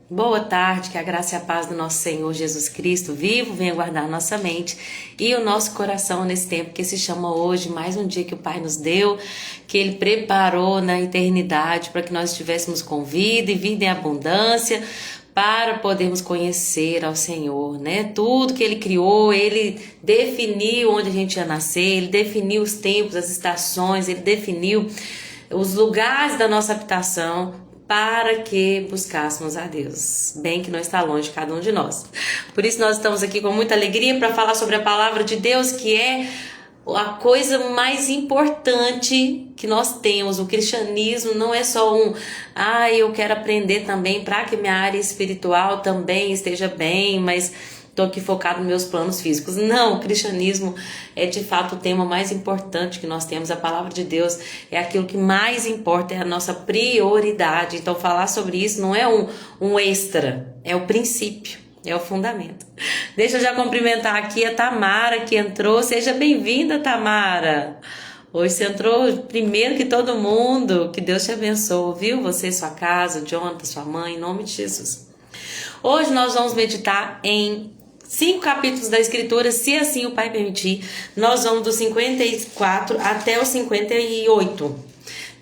Boa tarde, que a graça e a paz do nosso Senhor Jesus Cristo vivo venha guardar nossa mente e o nosso coração nesse tempo que se chama hoje, mais um dia que o Pai nos deu, que Ele preparou na eternidade para que nós estivéssemos com vida e vida em abundância, para podermos conhecer ao Senhor, né? Tudo que Ele criou, Ele definiu onde a gente ia nascer, Ele definiu os tempos, as estações, Ele definiu os lugares da nossa habitação, para que buscássemos a Deus, bem que não está longe de cada um de nós. Por isso nós estamos aqui com muita alegria para falar sobre a palavra de Deus, que é a coisa mais importante que nós temos. O cristianismo não é só eu quero aprender também para que minha área espiritual também esteja bem, mas estou aqui focado nos meus planos físicos. Não, o cristianismo é de fato o tema mais importante que nós temos. A palavra de Deus é aquilo que mais importa, é a nossa prioridade. Então falar sobre isso não é um extra, é o princípio, é o fundamento. Deixa eu já cumprimentar aqui a Tamara que entrou. Seja bem-vinda, Tamara. Hoje você entrou primeiro que todo mundo. Que Deus te abençoe, viu? Você, sua casa, o Jonathan, sua mãe, em nome de Jesus. Hoje nós vamos meditar em 5 capítulos da Escritura, se assim o Pai permitir. Nós vamos do 54 até o 58,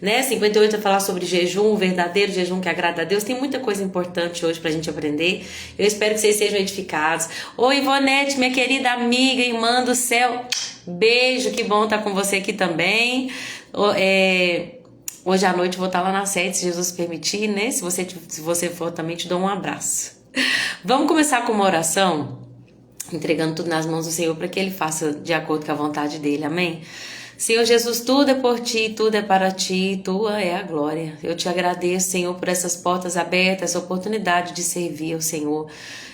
né? 58 vai falar sobre jejum, o verdadeiro jejum que agrada a Deus. Tem muita coisa importante hoje pra gente aprender. Eu espero que vocês sejam edificados. Oi, Ivonete, minha querida amiga, irmã do céu. Beijo, que bom estar com você aqui também. Hoje à noite eu vou estar lá na sede, se Jesus permitir, né? Se você for também, te dou um abraço. Vamos começar com uma oração, entregando tudo nas mãos do Senhor para que Ele faça de acordo com a vontade dEle, amém? Senhor Jesus, tudo é por Ti, tudo é para Ti, Tua é a glória. Eu te agradeço, Senhor, por essas portas abertas, essa oportunidade de servir ao Senhor.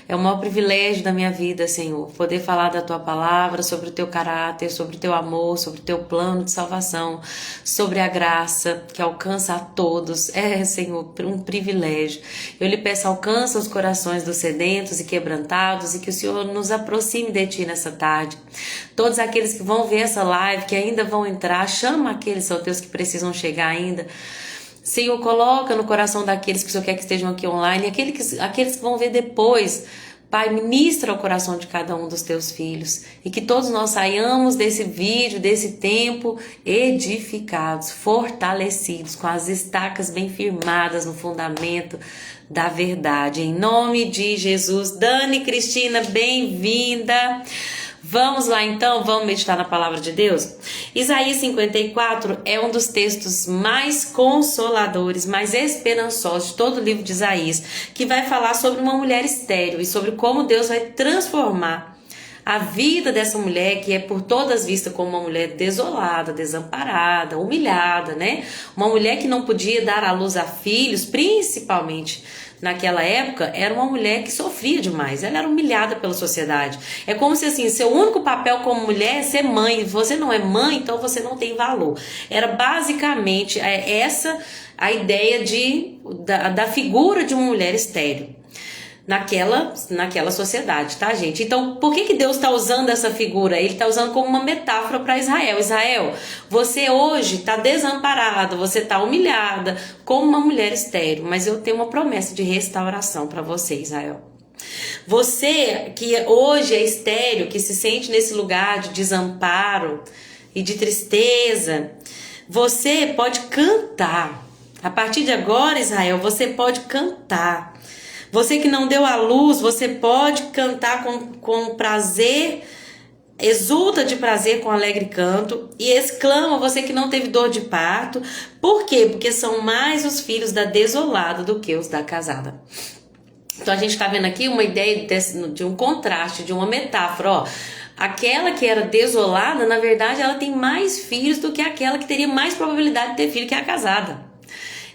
É o maior privilégio da minha vida, Senhor, poder falar da Tua palavra, sobre o Teu caráter, sobre o Teu amor, sobre o Teu plano de salvação, sobre a graça que alcança a todos. Senhor, um privilégio. Eu lhe peço, alcança os corações dos sedentos e quebrantados e que o Senhor nos aproxime de Ti nessa tarde. Todos aqueles que vão ver essa live, que ainda vão entrar, chama aqueles, são Teus, que precisam chegar ainda. Senhor, coloca no coração daqueles que o Senhor quer que estejam aqui online, aqueles que vão ver depois. Pai, ministra o coração de cada um dos Teus filhos e que todos nós saiamos desse vídeo, desse tempo, edificados, fortalecidos, com as estacas bem firmadas no fundamento da verdade. Em nome de Jesus. Dani Cristina, bem-vinda. Vamos lá então, vamos meditar na palavra de Deus? Isaías 54 é um dos textos mais consoladores, mais esperançosos de todo o livro de Isaías, que vai falar sobre uma mulher estéril e sobre como Deus vai transformar a vida dessa mulher, que é por todas vista como uma mulher desolada, desamparada, humilhada, né? Uma mulher que não podia dar à luz a filhos, principalmente naquela época, era uma mulher que sofria demais, ela era humilhada pela sociedade. É como se assim, seu único papel como mulher é ser mãe. Você não é mãe, então você não tem valor. Era basicamente essa a ideia da figura de uma mulher estéril naquela sociedade, tá, gente? Então, por que Deus está usando essa figura? Ele está usando como uma metáfora para Israel. Israel, você hoje está desamparada, você está humilhada como uma mulher estéril, mas eu tenho uma promessa de restauração para você, Israel. Você que hoje é estéril, que se sente nesse lugar de desamparo e de tristeza, você pode cantar. A partir de agora, Israel, você pode cantar. Você que não deu à luz, você pode cantar com prazer, exulta de prazer com alegre canto e exclama, você que não teve dor de parto. Por quê? Porque são mais os filhos da desolada do que os da casada. Então a gente está vendo aqui uma ideia de um contraste, de uma metáfora, ó. Aquela que era desolada, na verdade, ela tem mais filhos do que aquela que teria mais probabilidade de ter filho, que é a casada.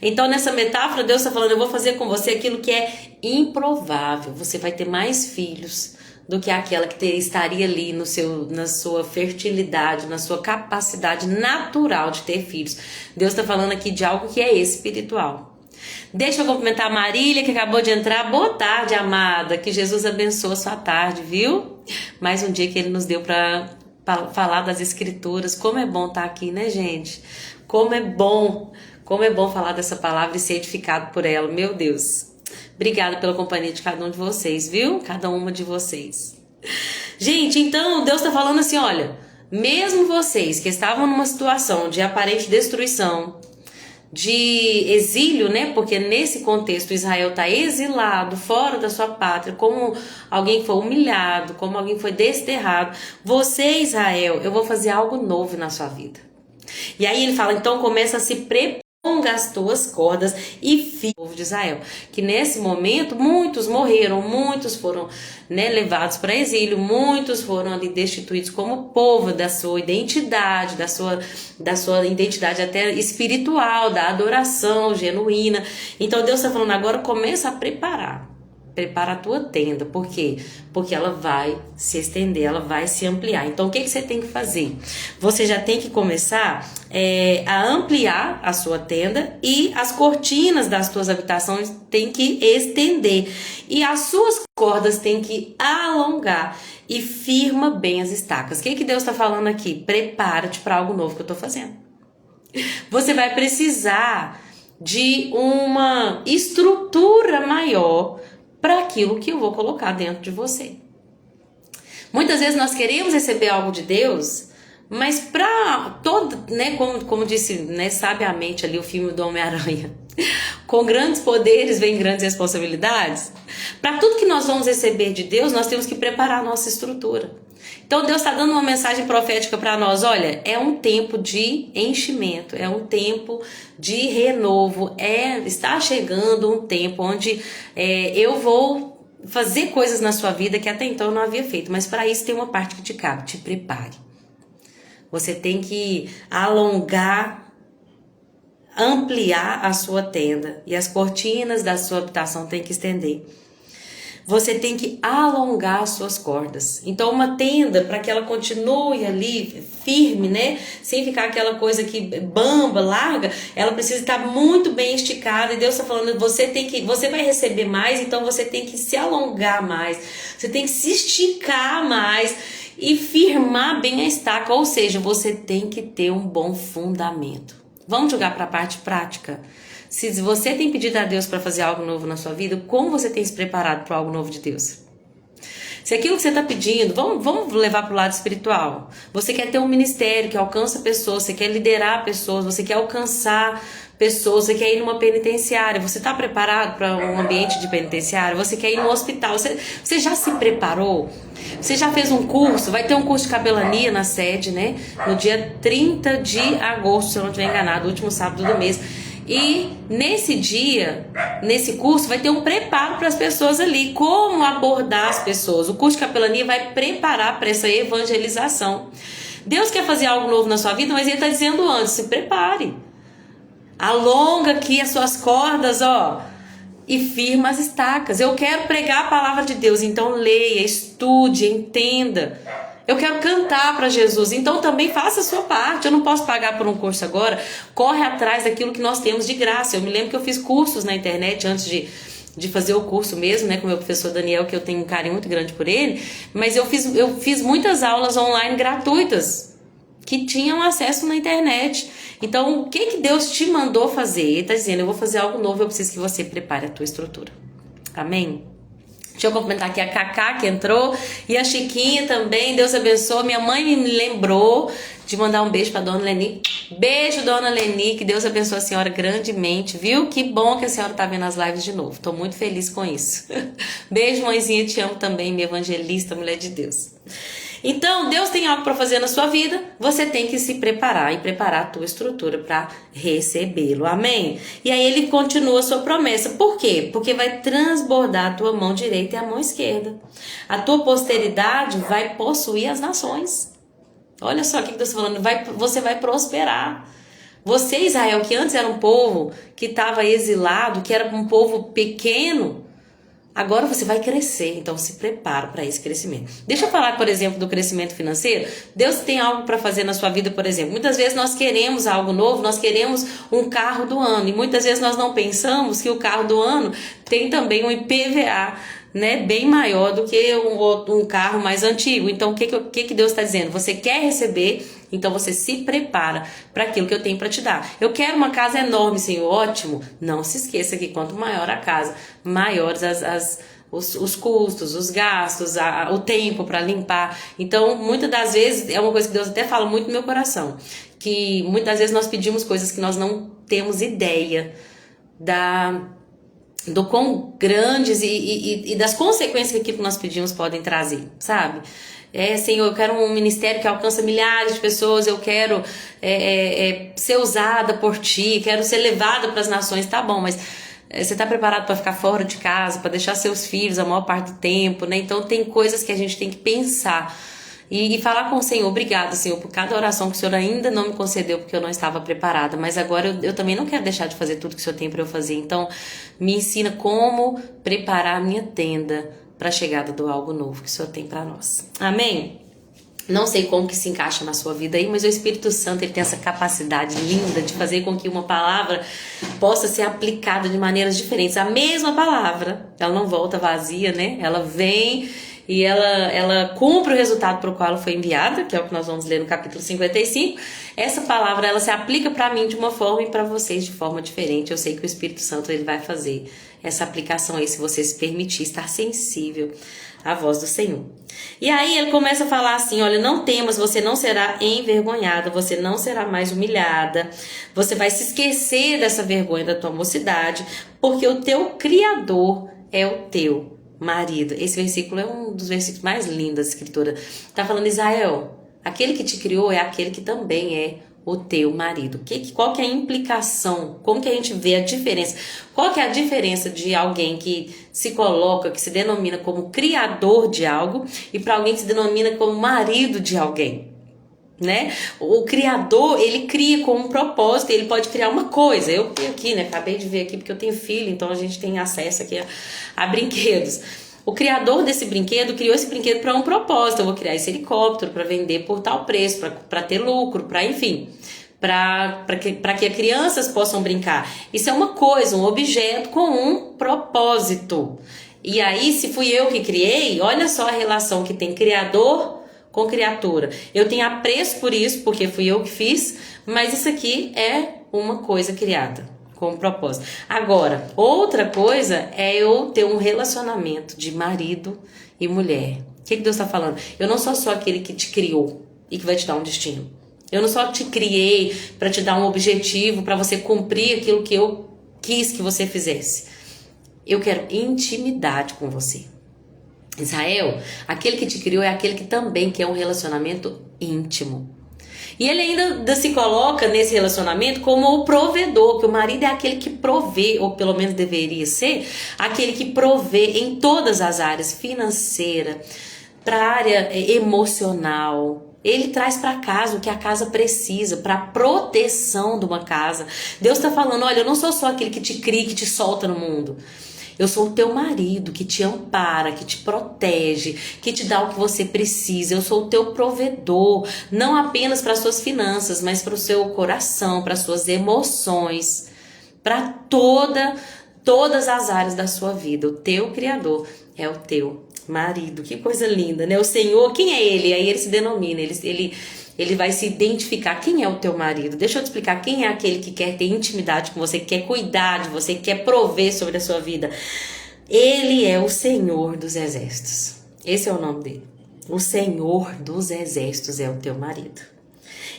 Então, nessa metáfora, Deus está falando, eu vou fazer com você aquilo que é improvável. Você vai ter mais filhos do que aquela que estaria ali na sua fertilidade, na sua capacidade natural de ter filhos. Deus está falando aqui de algo que é espiritual. Deixa eu cumprimentar a Marília, que acabou de entrar. Boa tarde, amada. Que Jesus abençoe a sua tarde, viu? Mais um dia que Ele nos deu para falar das Escrituras. Como é bom estar aqui, né, gente? Como é bom falar dessa palavra e ser edificado por ela. Meu Deus. Obrigada pela companhia de cada um de vocês, viu? Cada uma de vocês. Gente, então Deus está falando assim, olha, mesmo vocês que estavam numa situação de aparente destruição, de exílio, né? Porque nesse contexto Israel está exilado, fora da sua pátria, como alguém foi humilhado, como alguém foi desterrado. Você, Israel, eu vou fazer algo novo na sua vida. E aí ele fala, então começa a se preparar as tuas cordas e filho do povo de Israel, que nesse momento muitos morreram, muitos foram, né, levados para exílio, muitos foram ali destituídos como povo da sua identidade, da sua identidade até espiritual, da adoração genuína. Então Deus está falando, agora começa a prepara a tua tenda. Por quê? Porque ela vai se estender, ela vai se ampliar. Então, o que você tem que fazer? Você já tem que começar a ampliar a sua tenda e as cortinas das tuas habitações tem que estender. E as suas cordas tem que alongar e firma bem as estacas. O que Deus está falando aqui? Prepara-te para algo novo que eu estou fazendo. Você vai precisar de uma estrutura maior para aquilo que eu vou colocar dentro de você. Muitas vezes nós queremos receber algo de Deus, mas para todo, né, como disse, né, sabiamente ali o filme do Homem-Aranha, com grandes poderes vem grandes responsabilidades. Para tudo que nós vamos receber de Deus, nós temos que preparar a nossa estrutura. Então Deus está dando uma mensagem profética para nós, olha, é um tempo de enchimento, é um tempo de renovo, está chegando um tempo onde eu vou fazer coisas na sua vida que até então eu não havia feito, mas para isso tem uma parte que te cabe, te prepare. Você tem que alongar, ampliar a sua tenda e as cortinas da sua habitação tem que estender. Você tem que alongar as suas cordas. Então, uma tenda, para que ela continue ali firme, né? Sem ficar aquela coisa que bamba, larga, ela precisa estar muito bem esticada. E Deus está falando, você vai receber mais, então você tem que se alongar mais. Você tem que se esticar mais e firmar bem a estaca. Ou seja, você tem que ter um bom fundamento. Vamos jogar para a parte prática. Se você tem pedido a Deus para fazer algo novo na sua vida, como você tem se preparado para algo novo de Deus? Se aquilo que você está pedindo, vamos levar para o lado espiritual. Você quer ter um ministério que alcança pessoas, você quer liderar pessoas, você quer alcançar pessoas, você quer ir numa penitenciária, você está preparado para um ambiente de penitenciária, você quer ir no hospital, você já se preparou? Você já fez um curso? Vai ter um curso de capelania na sede, né? No dia 30 de agosto, se eu não estiver enganado, último sábado do mês. E nesse dia, nesse curso, vai ter um preparo para as pessoas ali, como abordar as pessoas. O curso de capelania vai preparar para essa evangelização. Deus quer fazer algo novo na sua vida, mas Ele está dizendo antes, se prepare. Alonga aqui as suas cordas, ó, e firma as estacas. Eu quero pregar a palavra de Deus, então leia, estude, entenda. Eu quero cantar para Jesus, então também faça a sua parte. Eu não posso pagar por um curso agora. Corre atrás daquilo que nós temos de graça. Eu me lembro que eu fiz cursos na internet antes de fazer o curso mesmo, né, com o meu professor Daniel, que eu tenho um carinho muito grande por ele. Mas eu fiz muitas aulas online gratuitas que tinham acesso na internet. Então, o que Deus te mandou fazer? Ele está dizendo, eu vou fazer algo novo, eu preciso que você prepare a tua estrutura. Amém? Deixa eu cumprimentar aqui a Cacá que entrou e a Chiquinha também, Deus abençoe. Minha mãe me lembrou de mandar um beijo para Dona Leni. Beijo, Dona Leni, que Deus abençoe a senhora grandemente, viu? Que bom que a senhora tá vendo as lives de novo, tô muito feliz com isso. Beijo, mãezinha, te amo também, minha evangelista, mulher de Deus. Então, Deus tem algo para fazer na sua vida, você tem que se preparar e preparar a tua estrutura para recebê-lo, amém? E aí ele continua a sua promessa, por quê? Porque vai transbordar a tua mão direita e a mão esquerda. A tua posteridade vai possuir as nações. Olha só o que Deus está falando, você vai prosperar. Você, Israel, que antes era um povo que estava exilado, que era um povo pequeno, agora você vai crescer, então se prepara para esse crescimento. Deixa eu falar, por exemplo, do crescimento financeiro. Deus tem algo para fazer na sua vida, por exemplo. Muitas vezes nós queremos algo novo, nós queremos um carro do ano. E muitas vezes nós não pensamos que o carro do ano tem também um IPVA, né, bem maior do que um carro mais antigo. Então, o que Deus está dizendo? Você quer receber Então você se prepara para aquilo que eu tenho para te dar. Eu quero uma casa enorme, Senhor, ótimo. Não se esqueça que quanto maior a casa, maiores os custos, os gastos, o tempo para limpar. Então, muitas das vezes, é uma coisa que Deus até fala muito no meu coração, que muitas vezes nós pedimos coisas que nós não temos ideia do quão grandes e das consequências que aquilo que nós pedimos podem trazer, sabe? Senhor, eu quero um ministério que alcança milhares de pessoas, eu quero ser usada por ti, quero ser levada para as nações, tá bom, mas você está preparado para ficar fora de casa, para deixar seus filhos a maior parte do tempo, né? Então tem coisas que a gente tem que pensar e falar com o Senhor, obrigado, Senhor, por cada oração que o Senhor ainda não me concedeu porque eu não estava preparada, mas agora eu também não quero deixar de fazer tudo que o Senhor tem para eu fazer. Então me ensina como preparar a minha tenda para a chegada do algo novo que o Senhor tem para nós. Amém? Não sei como que se encaixa na sua vida aí, mas o Espírito Santo ele tem essa capacidade linda de fazer com que uma palavra possa ser aplicada de maneiras diferentes. A mesma palavra, ela não volta vazia, né? Ela vem e ela cumpre o resultado para o qual ela foi enviada, que é o que nós vamos ler no capítulo 55. Essa palavra, ela se aplica para mim de uma forma e para vocês de forma diferente. Eu sei que o Espírito Santo ele vai fazer essa aplicação aí, se você se permitir estar sensível à voz do Senhor. E aí ele começa a falar assim, olha, não temas, você não será envergonhada, você não será mais humilhada, você vai se esquecer dessa vergonha da tua mocidade, porque o teu Criador é o teu marido. Esse versículo é um dos versículos mais lindos da Escritura. Tá falando, Israel, aquele que te criou é aquele que também é o teu marido. Qual que é a implicação? Como que a gente vê a diferença? Qual que é a diferença de alguém que se coloca, que se denomina como criador de algo e para alguém que se denomina como marido de alguém? Né? O criador, ele cria com um propósito, ele pode criar uma coisa. Eu aqui, né? Acabei de ver aqui porque eu tenho filho, então a gente tem acesso aqui a brinquedos. O criador desse brinquedo criou esse brinquedo para um propósito. Eu vou criar esse helicóptero para vender por tal preço, para ter lucro, para enfim, para que as crianças possam brincar. Isso é uma coisa, um objeto com um propósito. E aí, se fui eu que criei, olha só a relação que tem criador com criatura. Eu tenho apreço por isso, porque fui eu que fiz, mas isso aqui é uma coisa criada com um propósito. Agora, outra coisa é eu ter um relacionamento de marido e mulher. O que Deus está falando? Eu não sou só aquele que te criou e que vai te dar um destino. Eu não só te criei para te dar um objetivo, para você cumprir aquilo que eu quis que você fizesse. Eu quero intimidade com você. Israel, aquele que te criou é aquele que também quer um relacionamento íntimo. E ele ainda se coloca nesse relacionamento como o provedor, que o marido é aquele que provê, ou pelo menos deveria ser, aquele que provê em todas as áreas, financeira, para a área emocional. Ele traz para casa o que a casa precisa, para a proteção de uma casa. Deus está falando, olha, eu não sou só aquele que te cria, que te solta no mundo. Eu sou o teu marido que te ampara, que te protege, que te dá o que você precisa. Eu sou o teu provedor, não apenas para as suas finanças, mas para o seu coração, para as suas emoções, para todas as áreas da sua vida. O teu Criador é o teu marido. Que coisa linda, né? O Senhor, quem é Ele? Aí Ele se denomina, ele vai se identificar. Quem é o teu marido? Deixa eu te explicar. Quem é aquele que quer ter intimidade com você, que quer cuidar de você, que quer prover sobre a sua vida? Ele é o Senhor dos Exércitos. Esse é o nome dele. O Senhor dos Exércitos é o teu marido.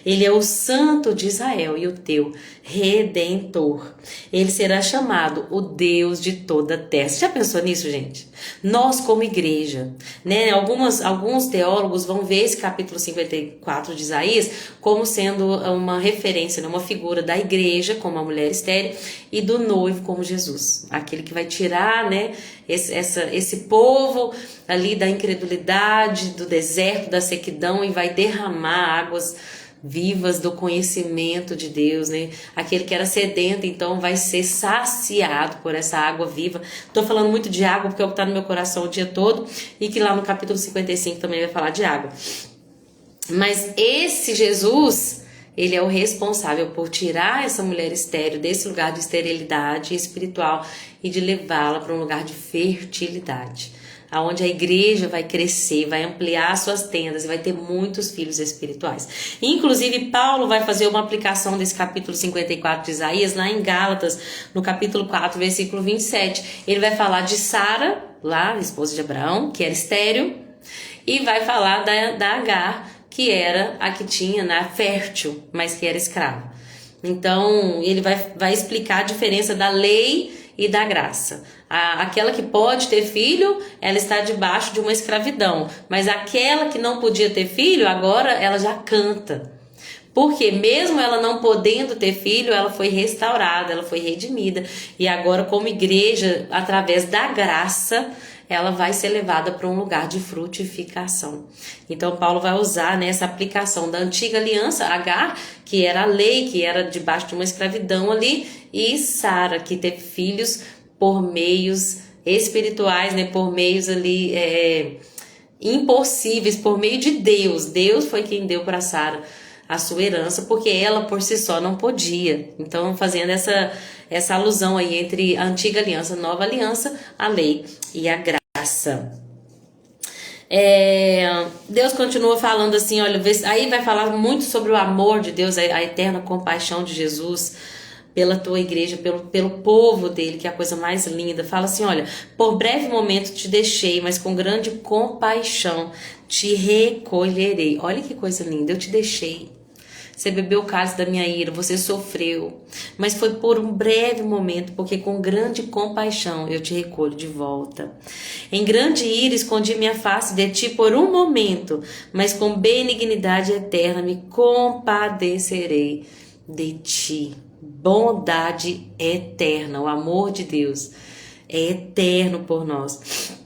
Ele é o Santo de Israel e o teu Redentor. Ele será chamado o Deus de toda a terra. Você já pensou nisso, gente? Nós como igreja, né? Alguns teólogos vão ver esse capítulo 54 de Isaías como sendo uma referência, né? Uma figura da igreja como a mulher estéril e do noivo como Jesus. Aquele que vai tirar, né, esse povo ali da incredulidade, do deserto, da sequidão e vai derramar águas vivas do conhecimento de Deus, né? Aquele que era sedento, então vai ser saciado por essa água viva. Tô falando muito de água porque é o que tá no meu coração o dia todo e que lá no capítulo 55 também vai falar de água. Mas esse Jesus, ele é o responsável por tirar essa mulher estéril desse lugar de esterilidade espiritual e de levá-la para um lugar de fertilidade. aonde a igreja vai crescer, vai ampliar suas tendas e vai ter muitos filhos espirituais. Inclusive, Paulo vai fazer uma aplicação desse capítulo 54 de Isaías lá em Gálatas, no capítulo 4, versículo 27. Ele vai falar de Sara, lá, esposa de Abraão, que era estéril, e vai falar da Agar, que era a que tinha, né, fértil, mas que era escrava. Então, ele vai explicar a diferença da lei e da graça. Aquela que pode ter filho, ela está debaixo de uma escravidão. Mas aquela que não podia ter filho, agora ela já canta. Porque mesmo ela não podendo ter filho, ela foi restaurada, ela foi redimida. E agora, como igreja, através da graça, ela vai ser levada para um lugar de frutificação. Então, Paulo vai usar nessa aplicação da antiga aliança, Agar, que era a lei, que era debaixo de uma escravidão ali, e Sara, que teve filhos por meios espirituais, né, por meios ali impossíveis, por meio de Deus. Deus foi quem deu para Sara a sua herança, porque ela por si só não podia. Então, fazendo essa alusão aí entre a antiga aliança, a nova aliança, a lei e a graça. Deus continua falando assim, olha, aí vai falar muito sobre o amor de Deus, a eterna compaixão de Jesus pela tua igreja, pelo povo dele, que é a coisa mais linda. Fala assim, olha, por breve momento te deixei, mas com grande compaixão te recolherei. Olha que coisa linda, eu te deixei. Você bebeu o cálice da minha ira, você sofreu, mas foi por um breve momento, porque com grande compaixão eu te recolho de volta. Em grande ira escondi minha face de ti por um momento, mas com benignidade eterna me compadecerei de ti. Bondade eterna, o amor de Deus é eterno por nós.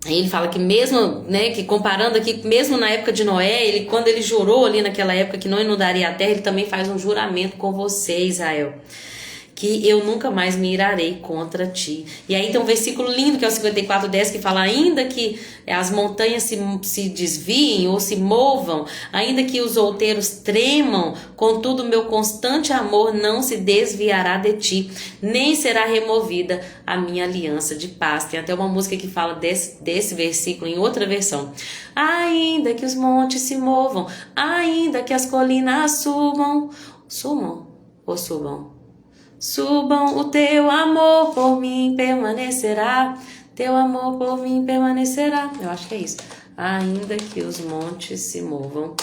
Aí ele fala que mesmo, né, que comparando aqui, mesmo na época de Noé, quando ele jurou ali naquela época que não inundaria a terra, ele também faz um juramento com você, Israel, que eu nunca mais me irarei contra ti. E aí tem um versículo lindo que é o 54:10, que fala, ainda que as montanhas se desviem ou se movam, ainda que os outeiros tremam, contudo meu constante amor não se desviará de ti, nem será removida a minha aliança de paz. Tem até uma música que fala desse versículo em outra versão. Ainda que os montes se movam, ainda que as colinas subam, subam, o teu amor por mim permanecerá. Teu amor por mim permanecerá. Eu acho que é isso. Ainda que os montes se movam.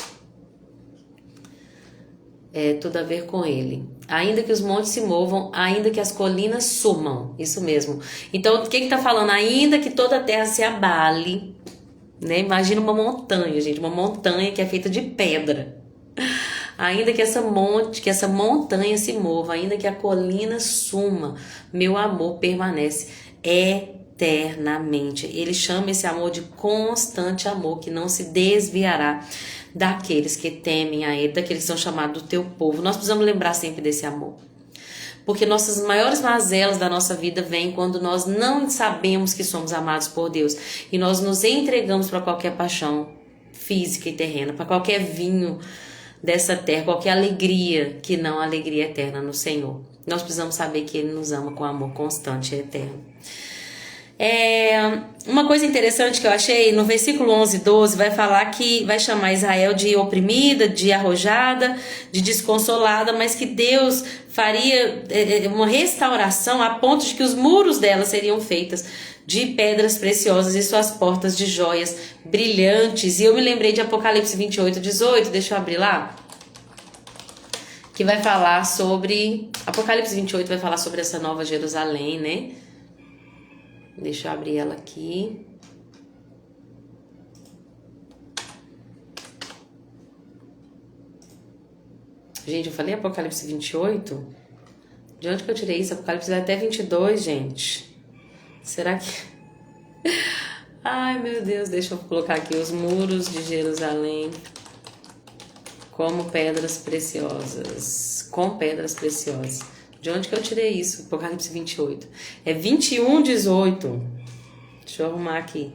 É tudo a ver com ele. Ainda que os montes se movam, ainda que as colinas sumam. Isso mesmo. Então, o que está falando? Ainda que toda a terra se abale. Né? Imagina uma montanha, gente. Uma montanha que é feita de pedra. Ainda que essa montanha se mova, ainda que a colina suma, meu amor permanece eternamente. Ele chama esse amor de constante amor, que não se desviará daqueles que temem a ele, daqueles que são chamados do teu povo. Nós precisamos lembrar sempre desse amor. Porque nossas maiores mazelas da nossa vida vêm quando nós não sabemos que somos amados por Deus. E nós nos entregamos para qualquer paixão física e terrena, para qualquer vinho dessa terra, qualquer alegria que não a alegria eterna no Senhor. Nós precisamos saber que Ele nos ama com amor constante e eterno. Uma coisa interessante que eu achei, no versículo 11 e 12, vai falar que vai chamar Israel de oprimida, de arrojada, de desconsolada, mas que Deus faria uma restauração a ponto de que os muros dela seriam feitas de pedras preciosas e suas portas de joias brilhantes. E eu me lembrei de Apocalipse 28:18, deixa eu abrir lá, que vai falar sobre, Apocalipse 28 vai falar sobre essa nova Jerusalém, né? Deixa eu abrir ela aqui. Gente, eu falei Apocalipse 28? De onde que eu tirei isso? Apocalipse vai até 22, gente. Será que... Ai, meu Deus, deixa eu colocar aqui os muros de Jerusalém como pedras preciosas. Com pedras preciosas. De onde que eu tirei isso? Apocalipse 28. É 21:18. Deixa eu arrumar aqui.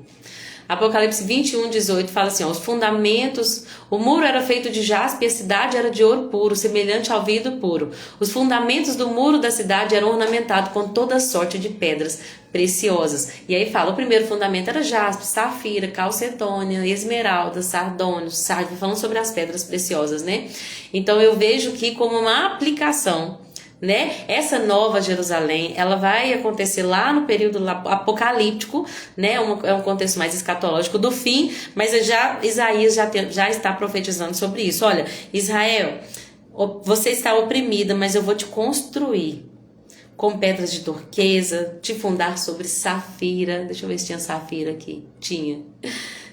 Apocalipse 21:18 fala assim, ó, os fundamentos, o muro era feito de jaspe e a cidade era de ouro puro, semelhante ao vidro puro. Os fundamentos do muro da cidade eram ornamentados com toda sorte de pedras preciosas. E aí fala, o primeiro fundamento era jaspe, safira, calcedônia, esmeralda, sardônio, sardio, falando sobre as pedras preciosas, né? Então eu vejo que como uma aplicação, né? Essa nova Jerusalém, ela vai acontecer lá no período apocalíptico, né? É um contexto mais escatológico do fim, mas Isaías já está profetizando sobre isso. Olha, Israel, você está oprimida, mas eu vou te construir com pedras de turquesa, te fundar sobre safira. Deixa eu ver se tinha safira aqui. Tinha.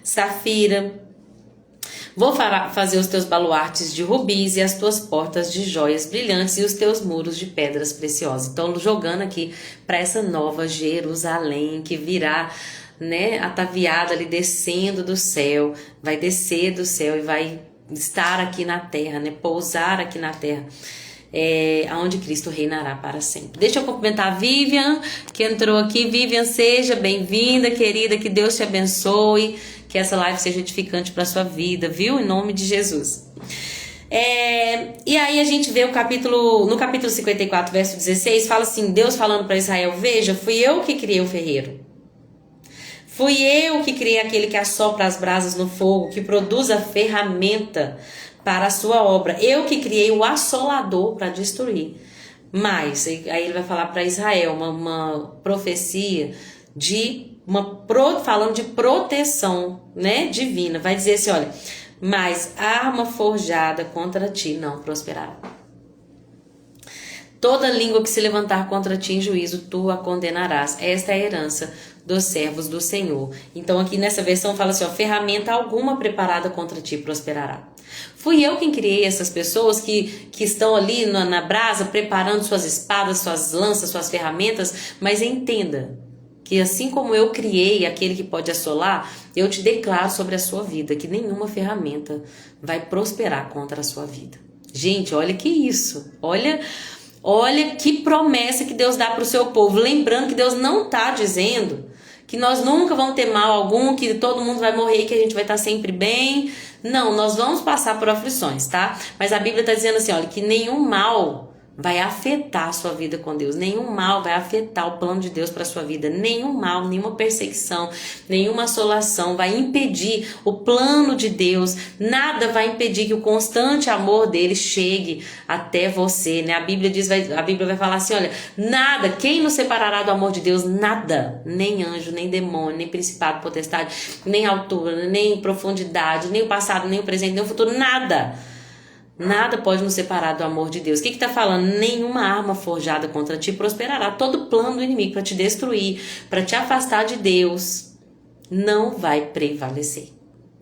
Safira. Vou fazer os teus baluartes de rubis e as tuas portas de joias brilhantes e os teus muros de pedras preciosas. Então, jogando aqui para essa nova Jerusalém que virá, né, ataviada ali, descendo do céu. Vai descer do céu e vai estar aqui na terra, né, pousar aqui na terra. Onde Cristo reinará para sempre. Deixa eu cumprimentar a Vivian, que entrou aqui. Vivian, seja bem-vinda, querida, que Deus te abençoe, que essa live seja edificante para a sua vida, viu? Em nome de Jesus. E aí a gente vê no capítulo 54, verso 16, fala assim, Deus falando para Israel, veja, fui eu que criei o ferreiro. Fui eu que criei aquele que assopra as brasas no fogo, que produz a ferramenta para a sua obra. Eu que criei o assolador para destruir. Mas, aí ele vai falar para Israel uma profecia falando de proteção, né, divina. Vai dizer assim, olha, mas arma forjada contra ti não prosperará. Toda língua que se levantar contra ti em juízo, tu a condenarás. Esta é a herança dos servos do Senhor. Então aqui nessa versão fala assim, ó, ferramenta alguma preparada contra ti prosperará. Fui eu quem criei essas pessoas que estão ali na brasa preparando suas espadas, suas lanças, suas ferramentas, mas entenda que assim como eu criei aquele que pode assolar, eu te declaro sobre a sua vida que nenhuma ferramenta vai prosperar contra a sua vida. Gente, olha que isso, olha que promessa que Deus dá para o seu povo, lembrando que Deus não está dizendo que nós nunca vamos ter mal algum, que todo mundo vai morrer, que a gente vai estar sempre bem. Não, nós vamos passar por aflições, tá? Mas a Bíblia está dizendo assim, olha, que nenhum mal vai afetar a sua vida com Deus. Nenhum mal vai afetar o plano de Deus para a sua vida. Nenhum mal, nenhuma perseguição, nenhuma assolação vai impedir o plano de Deus. Nada vai impedir que o constante amor dele chegue até você, né? A Bíblia vai falar assim, olha, nada, quem nos separará do amor de Deus? Nada, nem anjo, nem demônio, nem principado, potestade, nem altura, nem profundidade, nem o passado, nem o presente, nem o futuro, nada. Nada pode nos separar do amor de Deus. O que está falando? Nenhuma arma forjada contra ti prosperará. Todo plano do inimigo para te destruir, para te afastar de Deus, não vai prevalecer.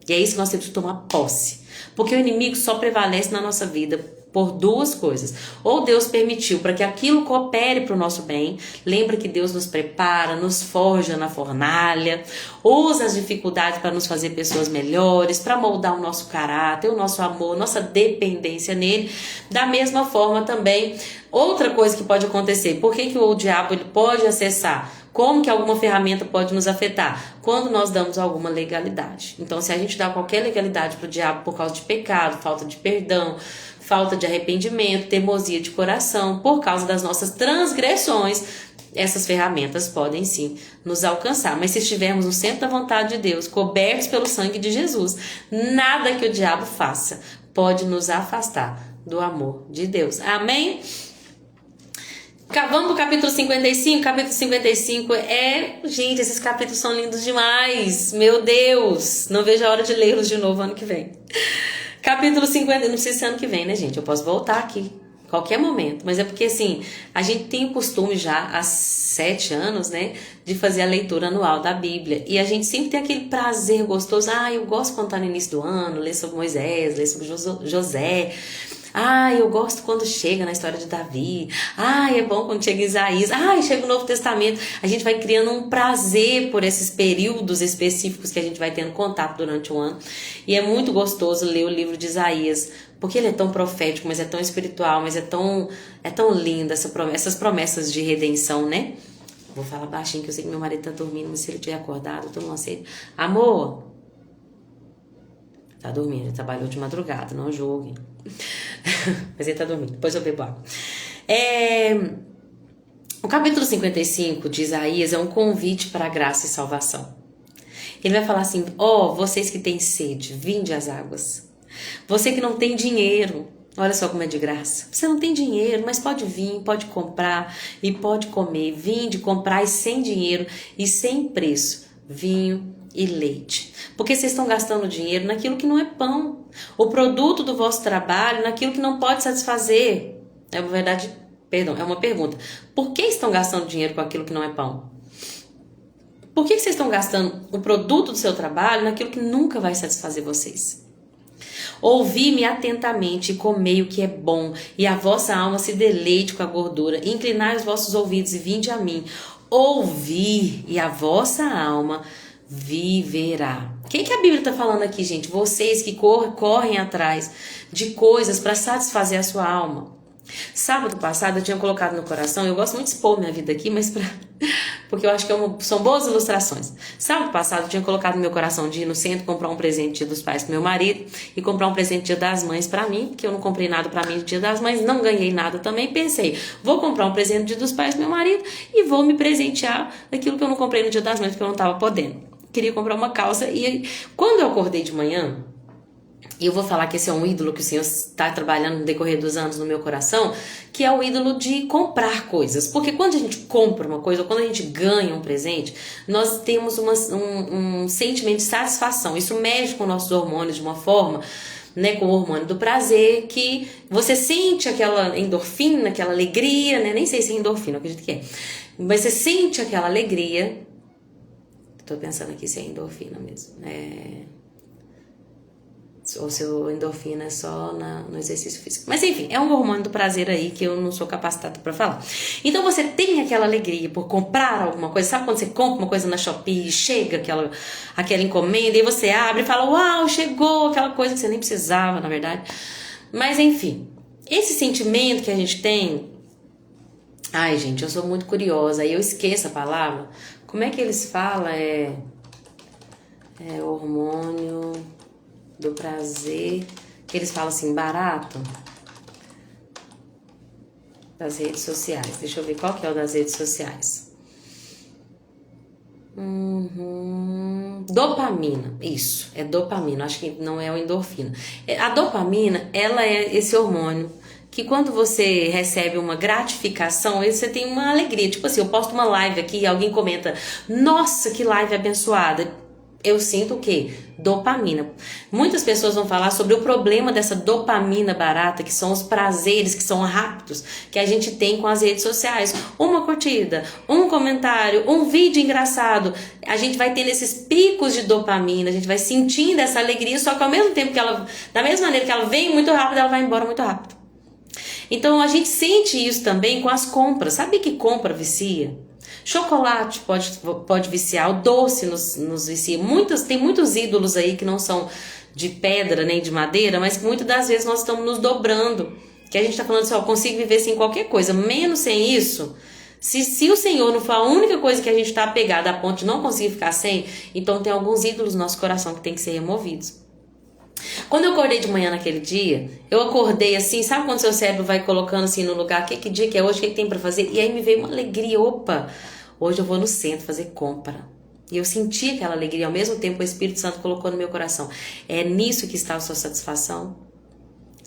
E é isso que nós temos que tomar posse. Porque o inimigo só prevalece na nossa vida por duas coisas. Ou Deus permitiu para que aquilo coopere para o nosso bem. Lembra que Deus nos prepara, nos forja na fornalha, usa as dificuldades para nos fazer pessoas melhores, para moldar o nosso caráter, o nosso amor, nossa dependência nele. Da mesma forma também, outra coisa que pode acontecer, por que o diabo ele pode acessar? Como que alguma ferramenta pode nos afetar? Quando nós damos alguma legalidade. Então, se a gente dá qualquer legalidade para o diabo por causa de pecado, falta de perdão, falta de arrependimento, teimosia de coração, por causa das nossas transgressões, essas ferramentas podem sim nos alcançar. Mas se estivermos no centro da vontade de Deus, cobertos pelo sangue de Jesus, nada que o diabo faça pode nos afastar do amor de Deus. Amém? Vamos pro capítulo 55. Capítulo 55 gente, esses capítulos são lindos demais. Meu Deus, não vejo a hora de lê-los de novo ano que vem. Capítulo 50, não precisa ser ano que vem, né, gente? Eu posso voltar aqui qualquer momento, mas é porque assim, a gente tem o costume já há 7 anos, né, de fazer a leitura anual da Bíblia, e a gente sempre tem aquele prazer gostoso. Eu gosto quando tá no início do ano, ler sobre Moisés, ler sobre José. Eu gosto quando chega na história de Davi. É bom quando chega Isaías. Chega o Novo Testamento. A gente vai criando um prazer por esses períodos específicos que a gente vai tendo contato durante o ano. E é muito gostoso ler o livro de Isaías, porque ele é tão profético, mas é tão espiritual, mas é tão lindo essas promessas de redenção, né? Vou falar baixinho, que eu sei que meu marido tá dormindo, mas se ele tiver acordado, eu tô numa sede. Amor! Tá dormindo, ele trabalhou de madrugada, não julgue. Mas ele tá dormindo, depois eu bebo água. O capítulo 55 de Isaías é um convite para a graça e salvação. Ele vai falar assim, vocês que têm sede, vinde às águas. Você que não tem dinheiro, olha só como é de graça. Você não tem dinheiro, mas pode vir, pode comprar e pode comer. Vinde comprar e sem dinheiro e sem preço, vinho e leite. Porque vocês estão gastando dinheiro naquilo que não é pão. O produto do vosso trabalho naquilo que não pode satisfazer. É uma pergunta. Por que estão gastando dinheiro com aquilo que não é pão? Por que vocês estão gastando o produto do seu trabalho naquilo que nunca vai satisfazer vocês? Ouvi-me atentamente e comei o que é bom, e a vossa alma se deleite com a gordura. Inclinai os vossos ouvidos e vinde a mim. Ouvi, e a vossa alma viverá. Quem que a Bíblia está falando aqui, gente? Vocês que correm atrás de coisas para satisfazer a sua alma. Sábado passado eu tinha colocado no coração, eu gosto muito de expor minha vida aqui, mas porque eu acho que são boas ilustrações. Sábado passado eu tinha colocado no meu coração de ir no centro comprar um presente Dia dos Pais pro meu marido e comprar um presente Dia das Mães para mim, porque eu não comprei nada para mim no Dia das Mães, não ganhei nada também. Pensei, vou comprar um presente Dia dos Pais pro meu marido e vou me presentear daquilo que eu não comprei no Dia das Mães porque eu não estava podendo. Queria comprar uma calça e quando eu acordei de manhã, e eu vou falar que esse é um ídolo que o Senhor está trabalhando no decorrer dos anos no meu coração, que é o ídolo de comprar coisas. Porque quando a gente compra uma coisa, ou quando a gente ganha um presente, nós temos um sentimento de satisfação. Isso mexe com nossos hormônios de uma forma, né, com o hormônio do prazer, que você sente aquela endorfina, aquela alegria, né? Nem sei se é endorfina, acredito que é. Mas você sente aquela alegria. Tô pensando aqui se é endorfina mesmo, ou se o endorfina é só no exercício físico. Mas enfim, é um hormônio do prazer aí que eu não sou capacitada para falar. Então você tem aquela alegria por comprar alguma coisa. Sabe quando você compra uma coisa na Shopee e chega aquela encomenda e você abre e fala, uau, chegou aquela coisa que você nem precisava, na verdade. Mas enfim, esse sentimento que a gente tem... Ai, gente, eu sou muito curiosa, aí eu esqueço a palavra. Como é que eles falam? É hormônio do prazer, que eles falam assim, barato, das redes sociais. Deixa eu ver qual que é o das redes sociais. Dopamina, isso, é dopamina, acho que não é o endorfina. A dopamina, ela é esse hormônio que quando você recebe uma gratificação, você tem uma alegria. Tipo assim, eu posto uma live aqui e alguém comenta, nossa, que live abençoada. Eu sinto o quê? Dopamina. Muitas pessoas vão falar sobre o problema dessa dopamina barata, que são os prazeres que são rápidos, que a gente tem com as redes sociais. Uma curtida, um comentário, um vídeo engraçado. A gente vai tendo esses picos de dopamina, a gente vai sentindo essa alegria, só que ao mesmo tempo que da mesma maneira que ela vem muito rápido, ela vai embora muito rápido. Então a gente sente isso também com as compras. Sabe que compra vicia? Chocolate pode viciar, o doce nos vicia. Tem muitos ídolos aí que não são de pedra nem de madeira, mas que muitas das vezes nós estamos nos dobrando. Que a gente está falando assim, eu consigo viver sem qualquer coisa, menos sem isso. Se o Senhor não for a única coisa que a gente está apegado a ponto de não conseguir ficar sem, então tem alguns ídolos no nosso coração que tem que ser removidos. Quando eu acordei de manhã naquele dia, eu acordei assim, sabe quando seu cérebro vai colocando assim no lugar, que dia que é hoje, o que tem pra fazer? E aí me veio uma alegria, opa, hoje eu vou no centro fazer compra. E eu senti aquela alegria, ao mesmo tempo o Espírito Santo colocou no meu coração. É nisso que está a sua satisfação?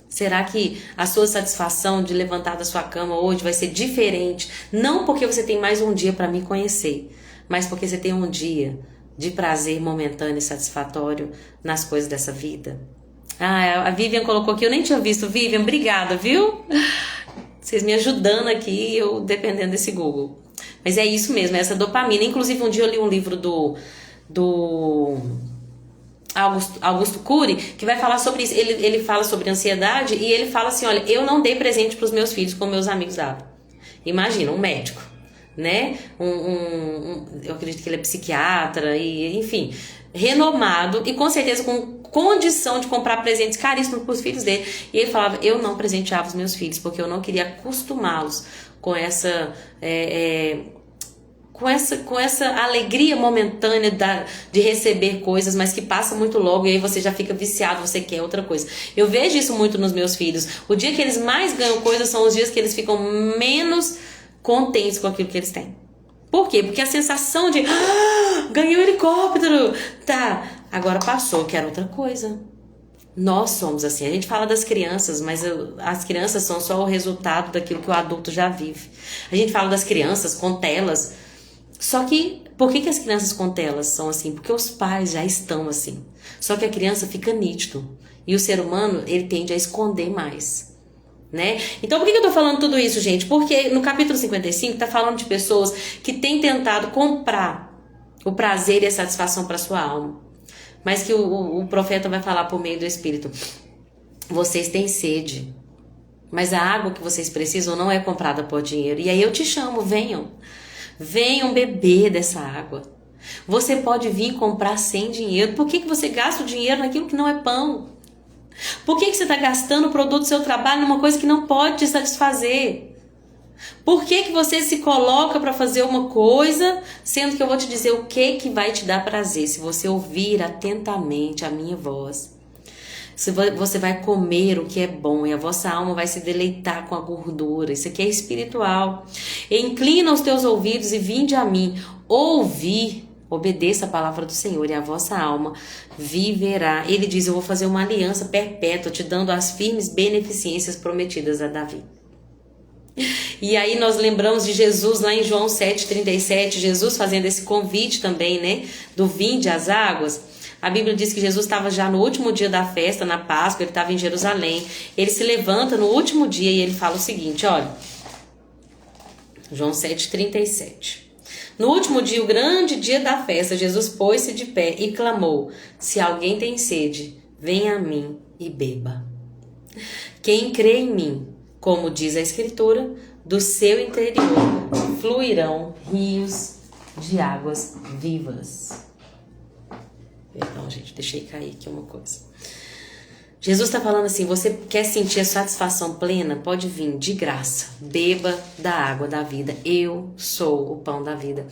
Será que a sua satisfação de levantar da sua cama hoje vai ser diferente? Não porque você tem mais um dia para me conhecer, mas porque você tem um dia de prazer momentâneo e satisfatório nas coisas dessa vida. A Vivian colocou aqui, eu nem tinha visto. Vivian, obrigada, viu? Vocês me ajudando aqui, eu dependendo desse Google. Mas é isso mesmo, essa dopamina. Inclusive, um dia eu li um livro do Augusto Cury, que vai falar sobre isso. Ele fala sobre ansiedade e ele fala assim, olha, eu não dei presente para os meus filhos como meus amigos davam. Imagina, um médico, né? Eu acredito que ele é psiquiatra e, enfim, renomado e com certeza com condição de comprar presentes caríssimos para os filhos dele. E ele falava, eu não presenteava os meus filhos porque eu não queria acostumá-los com com essa alegria momentânea de receber coisas, mas que passa muito logo e aí você já fica viciado, você quer outra coisa. Eu vejo isso muito nos meus filhos. O dia que eles mais ganham coisas são os dias que eles ficam menos contentes com aquilo que eles têm. Por quê? Porque a sensação de ganhei um helicóptero, tá, agora passou, eu quero outra coisa. Nós somos assim, a gente fala das crianças, mas as crianças são só o resultado daquilo que o adulto já vive. A gente fala das crianças com telas, só que por que as crianças com telas são assim? Porque os pais já estão assim. Só que a criança fica nítido e o ser humano, ele tende a esconder mais, né? Então por que eu tô falando tudo isso, gente? Porque no capítulo 55 tá falando de pessoas que têm tentado comprar o prazer e a satisfação para sua alma. Mas que o profeta vai falar por meio do Espírito: vocês têm sede, mas a água que vocês precisam não é comprada por dinheiro. E aí eu te chamo, venham beber dessa água. Você pode vir comprar sem dinheiro. Por que você gasta o dinheiro naquilo que não é pão? Por que você está gastando o produto do seu trabalho numa coisa que não pode te satisfazer? Por que você se coloca para fazer uma coisa, sendo que eu vou te dizer o que vai te dar prazer? Se você ouvir atentamente a minha voz, você vai comer o que é bom e a vossa alma vai se deleitar com a gordura. Isso aqui é espiritual. Inclina os teus ouvidos e vinde a mim. Obedeça a palavra do Senhor e a vossa alma viverá. Ele diz: eu vou fazer uma aliança perpétua, te dando as firmes beneficências prometidas a Davi. E aí nós lembramos de Jesus lá em João 7,37, Jesus fazendo esse convite também, né, do vinde às águas. A Bíblia diz que Jesus estava já no último dia da festa, na Páscoa, ele estava em Jerusalém. Ele se levanta no último dia e ele fala o seguinte, olha, João 7,37. No último dia, o grande dia da festa, Jesus pôs-se de pé e clamou: se alguém tem sede, venha a mim e beba. Quem crê em mim, como diz a Escritura, do seu interior fluirão rios de águas vivas. Perdão, gente, deixei cair aqui uma coisa. Jesus está falando assim: você quer sentir a satisfação plena? Pode vir de graça. Beba da água da vida. Eu sou o pão da vida.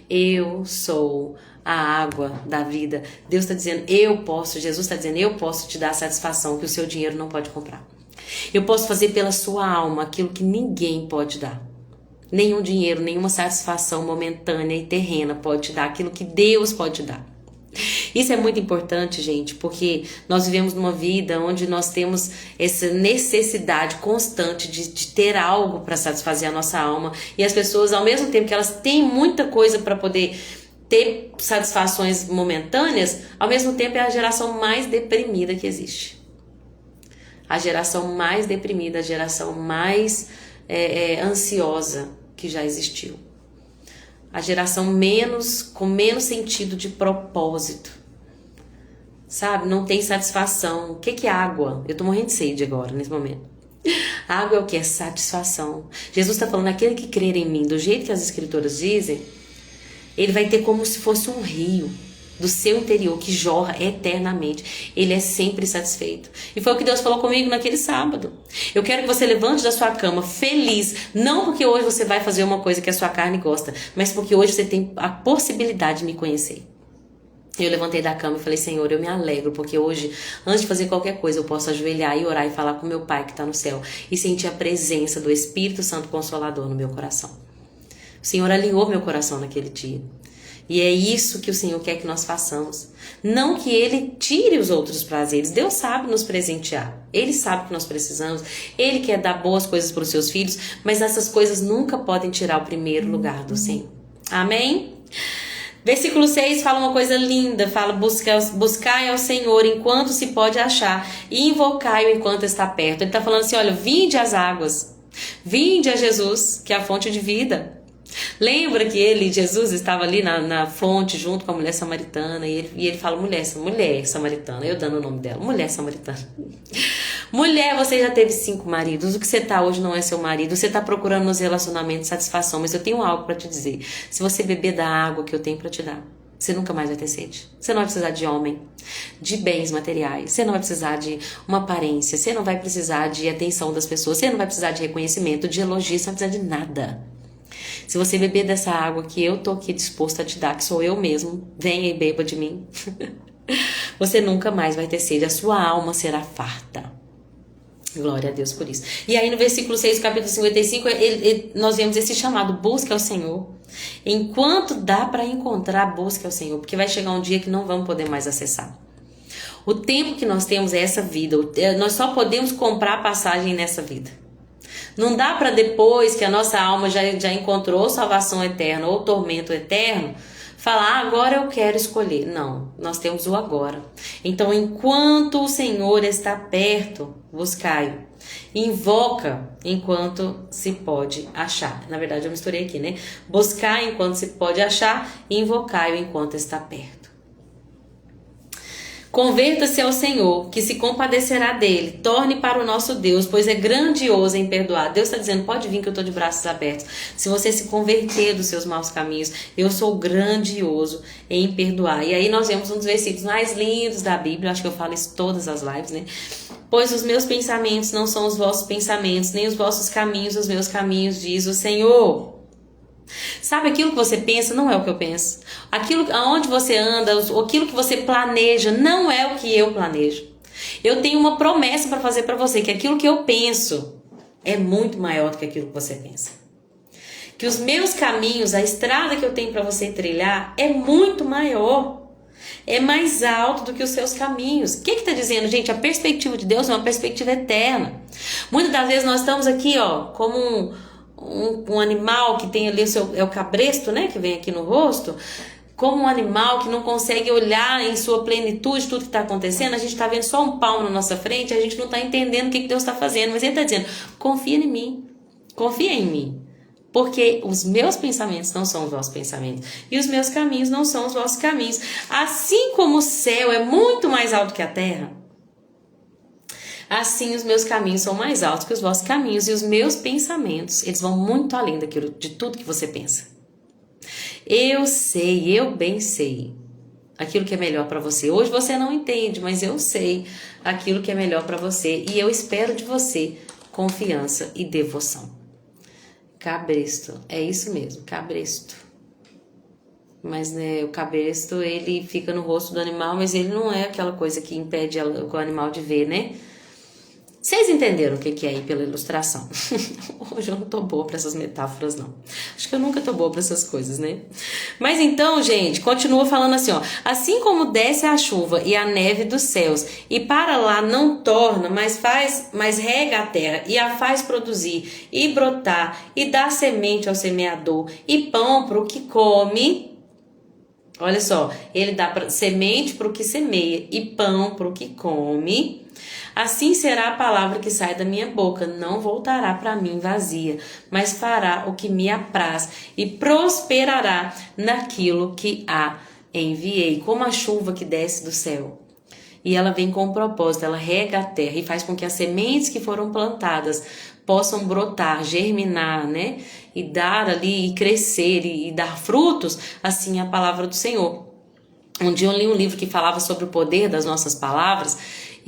Eu sou a água da vida. Deus está dizendo, Jesus está dizendo, eu posso te dar a satisfação que o seu dinheiro não pode comprar. Eu posso fazer pela sua alma aquilo que ninguém pode dar. Nenhum dinheiro, nenhuma satisfação momentânea e terrena pode te dar aquilo que Deus pode dar. Isso é muito importante, gente, porque nós vivemos numa vida onde nós temos essa necessidade constante de ter algo para satisfazer a nossa alma. E as pessoas, ao mesmo tempo que elas têm muita coisa para poder ter satisfações momentâneas, ao mesmo tempo é a geração mais deprimida que existe. A geração mais deprimida, a geração mais ansiosa que já existiu. A geração com menos sentido de propósito. Sabe? Não tem satisfação. O que é água? Eu tô morrendo de sede agora, nesse momento. A água é o que? É satisfação. Jesus está falando, aquele que crer em mim, do jeito que as escrituras dizem, ele vai ter como se fosse um rio do seu interior que jorra eternamente. Ele é sempre satisfeito. E foi o que Deus falou comigo naquele sábado. Eu quero que você levante da sua cama feliz, não porque hoje você vai fazer uma coisa que a sua carne gosta, mas porque hoje você tem a possibilidade de me conhecer. Eu levantei da cama e falei, Senhor, eu me alegro, porque hoje, antes de fazer qualquer coisa, eu posso ajoelhar e orar e falar com meu Pai que está no céu e sentir a presença do Espírito Santo Consolador no meu coração. O Senhor alinhou meu coração naquele dia. E é isso que o Senhor quer que nós façamos. Não que Ele tire os outros prazeres. Deus sabe nos presentear. Ele sabe que nós precisamos. Ele quer dar boas coisas para os seus filhos. Mas essas coisas nunca podem tirar o primeiro lugar do Senhor. Amém? Versículo 6 fala uma coisa linda. Fala, buscai ao Senhor enquanto se pode achar. E invocai-o enquanto está perto. Ele está falando assim, olha, vinde às águas. Vinde a Jesus, que é a fonte de vida. Lembra que Jesus estava ali na fonte junto com a mulher samaritana e ele fala, mulher samaritana, eu dando o nome dela, mulher samaritana. Mulher, você já teve 5 maridos, o que você está hoje não é seu marido, você está procurando nos relacionamentos satisfação, mas eu tenho algo para te dizer, se você beber da água que eu tenho para te dar, você nunca mais vai ter sede. Você não vai precisar de homem, de bens materiais, você não vai precisar de uma aparência, você não vai precisar de atenção das pessoas, você não vai precisar de reconhecimento, de elogio, você não vai precisar de nada. Se você beber dessa água que eu tô aqui disposto a te dar, que sou eu mesmo, venha e beba de mim. Você nunca mais vai ter sede, a sua alma será farta. Glória a Deus por isso. E aí no versículo 6 do capítulo 55, nós vemos esse chamado, busca ao Senhor. Enquanto dá para encontrar, busca ao Senhor, porque vai chegar um dia que não vamos poder mais acessar. O tempo que nós temos é essa vida, nós só podemos comprar passagem nessa vida. Não dá para depois que a nossa alma já encontrou salvação eterna ou tormento eterno, falar, agora eu quero escolher. Não, nós temos o agora. Então, enquanto o Senhor está perto, buscai-o. Invoca enquanto se pode achar. Na verdade, eu misturei aqui, né? Buscar enquanto se pode achar e invocai-o enquanto está perto. Converta-se ao Senhor, que se compadecerá dele. Torne para o nosso Deus, pois é grandioso em perdoar. Deus está dizendo, pode vir que eu estou de braços abertos. Se você se converter dos seus maus caminhos, eu sou grandioso em perdoar. E aí nós vemos um dos versículos mais lindos da Bíblia. Acho que eu falo isso todas as lives, né? Pois os meus pensamentos não são os vossos pensamentos, nem os vossos caminhos os meus caminhos, diz o Senhor. Sabe, aquilo que você pensa não é o que eu penso. Aquilo aonde você anda, aquilo que você planeja não é o que eu planejo. Eu tenho uma promessa para fazer para você, que aquilo que eu penso é muito maior do que aquilo que você pensa. Que os meus caminhos, a estrada que eu tenho para você trilhar é muito maior. É mais alto do que os seus caminhos. O que está dizendo, gente? A perspectiva de Deus é uma perspectiva eterna. Muitas das vezes nós estamos aqui, como um animal que tem ali é o cabresto, né, que vem aqui no rosto, como um animal que não consegue olhar em sua plenitude tudo que está acontecendo. A gente está vendo só um palmo na nossa frente, a gente não está entendendo o que Deus está fazendo, mas ele está dizendo, confia em mim, porque os meus pensamentos não são os vossos pensamentos, e os meus caminhos não são os vossos caminhos. Assim como o céu é muito mais alto que a terra, assim os meus caminhos são mais altos que os vossos caminhos, e os meus pensamentos, eles vão muito além de tudo que você pensa. Eu bem sei aquilo que é melhor para você. Hoje você não entende, mas eu sei aquilo que é melhor para você, e eu espero de você confiança e devoção. Cabresto, é isso mesmo, cabresto. Mas né, o cabresto, ele fica no rosto do animal, mas ele não é aquela coisa que impede o animal de ver, né? Vocês entenderam o que é aí pela ilustração? Hoje eu não tô boa para essas metáforas, não. Acho que eu nunca tô boa para essas coisas, né? Mas então, gente, continua falando assim, ó. Assim como desce a chuva e a neve dos céus, e para lá não torna, mas rega a terra, e a faz produzir, e brotar, e dá semente ao semeador, e pão para o que come. Olha só, ele dá semente para o que semeia, e pão para o que come. Assim será a palavra que sai da minha boca, não voltará para mim vazia, mas fará o que me apraz e prosperará naquilo que a enviei. Como a chuva que desce do céu. E ela vem com um propósito, ela rega a terra e faz com que as sementes que foram plantadas possam brotar, germinar, né? E dar ali, e crescer e dar frutos, assim é a palavra do Senhor. Um dia eu li um livro que falava sobre o poder das nossas palavras,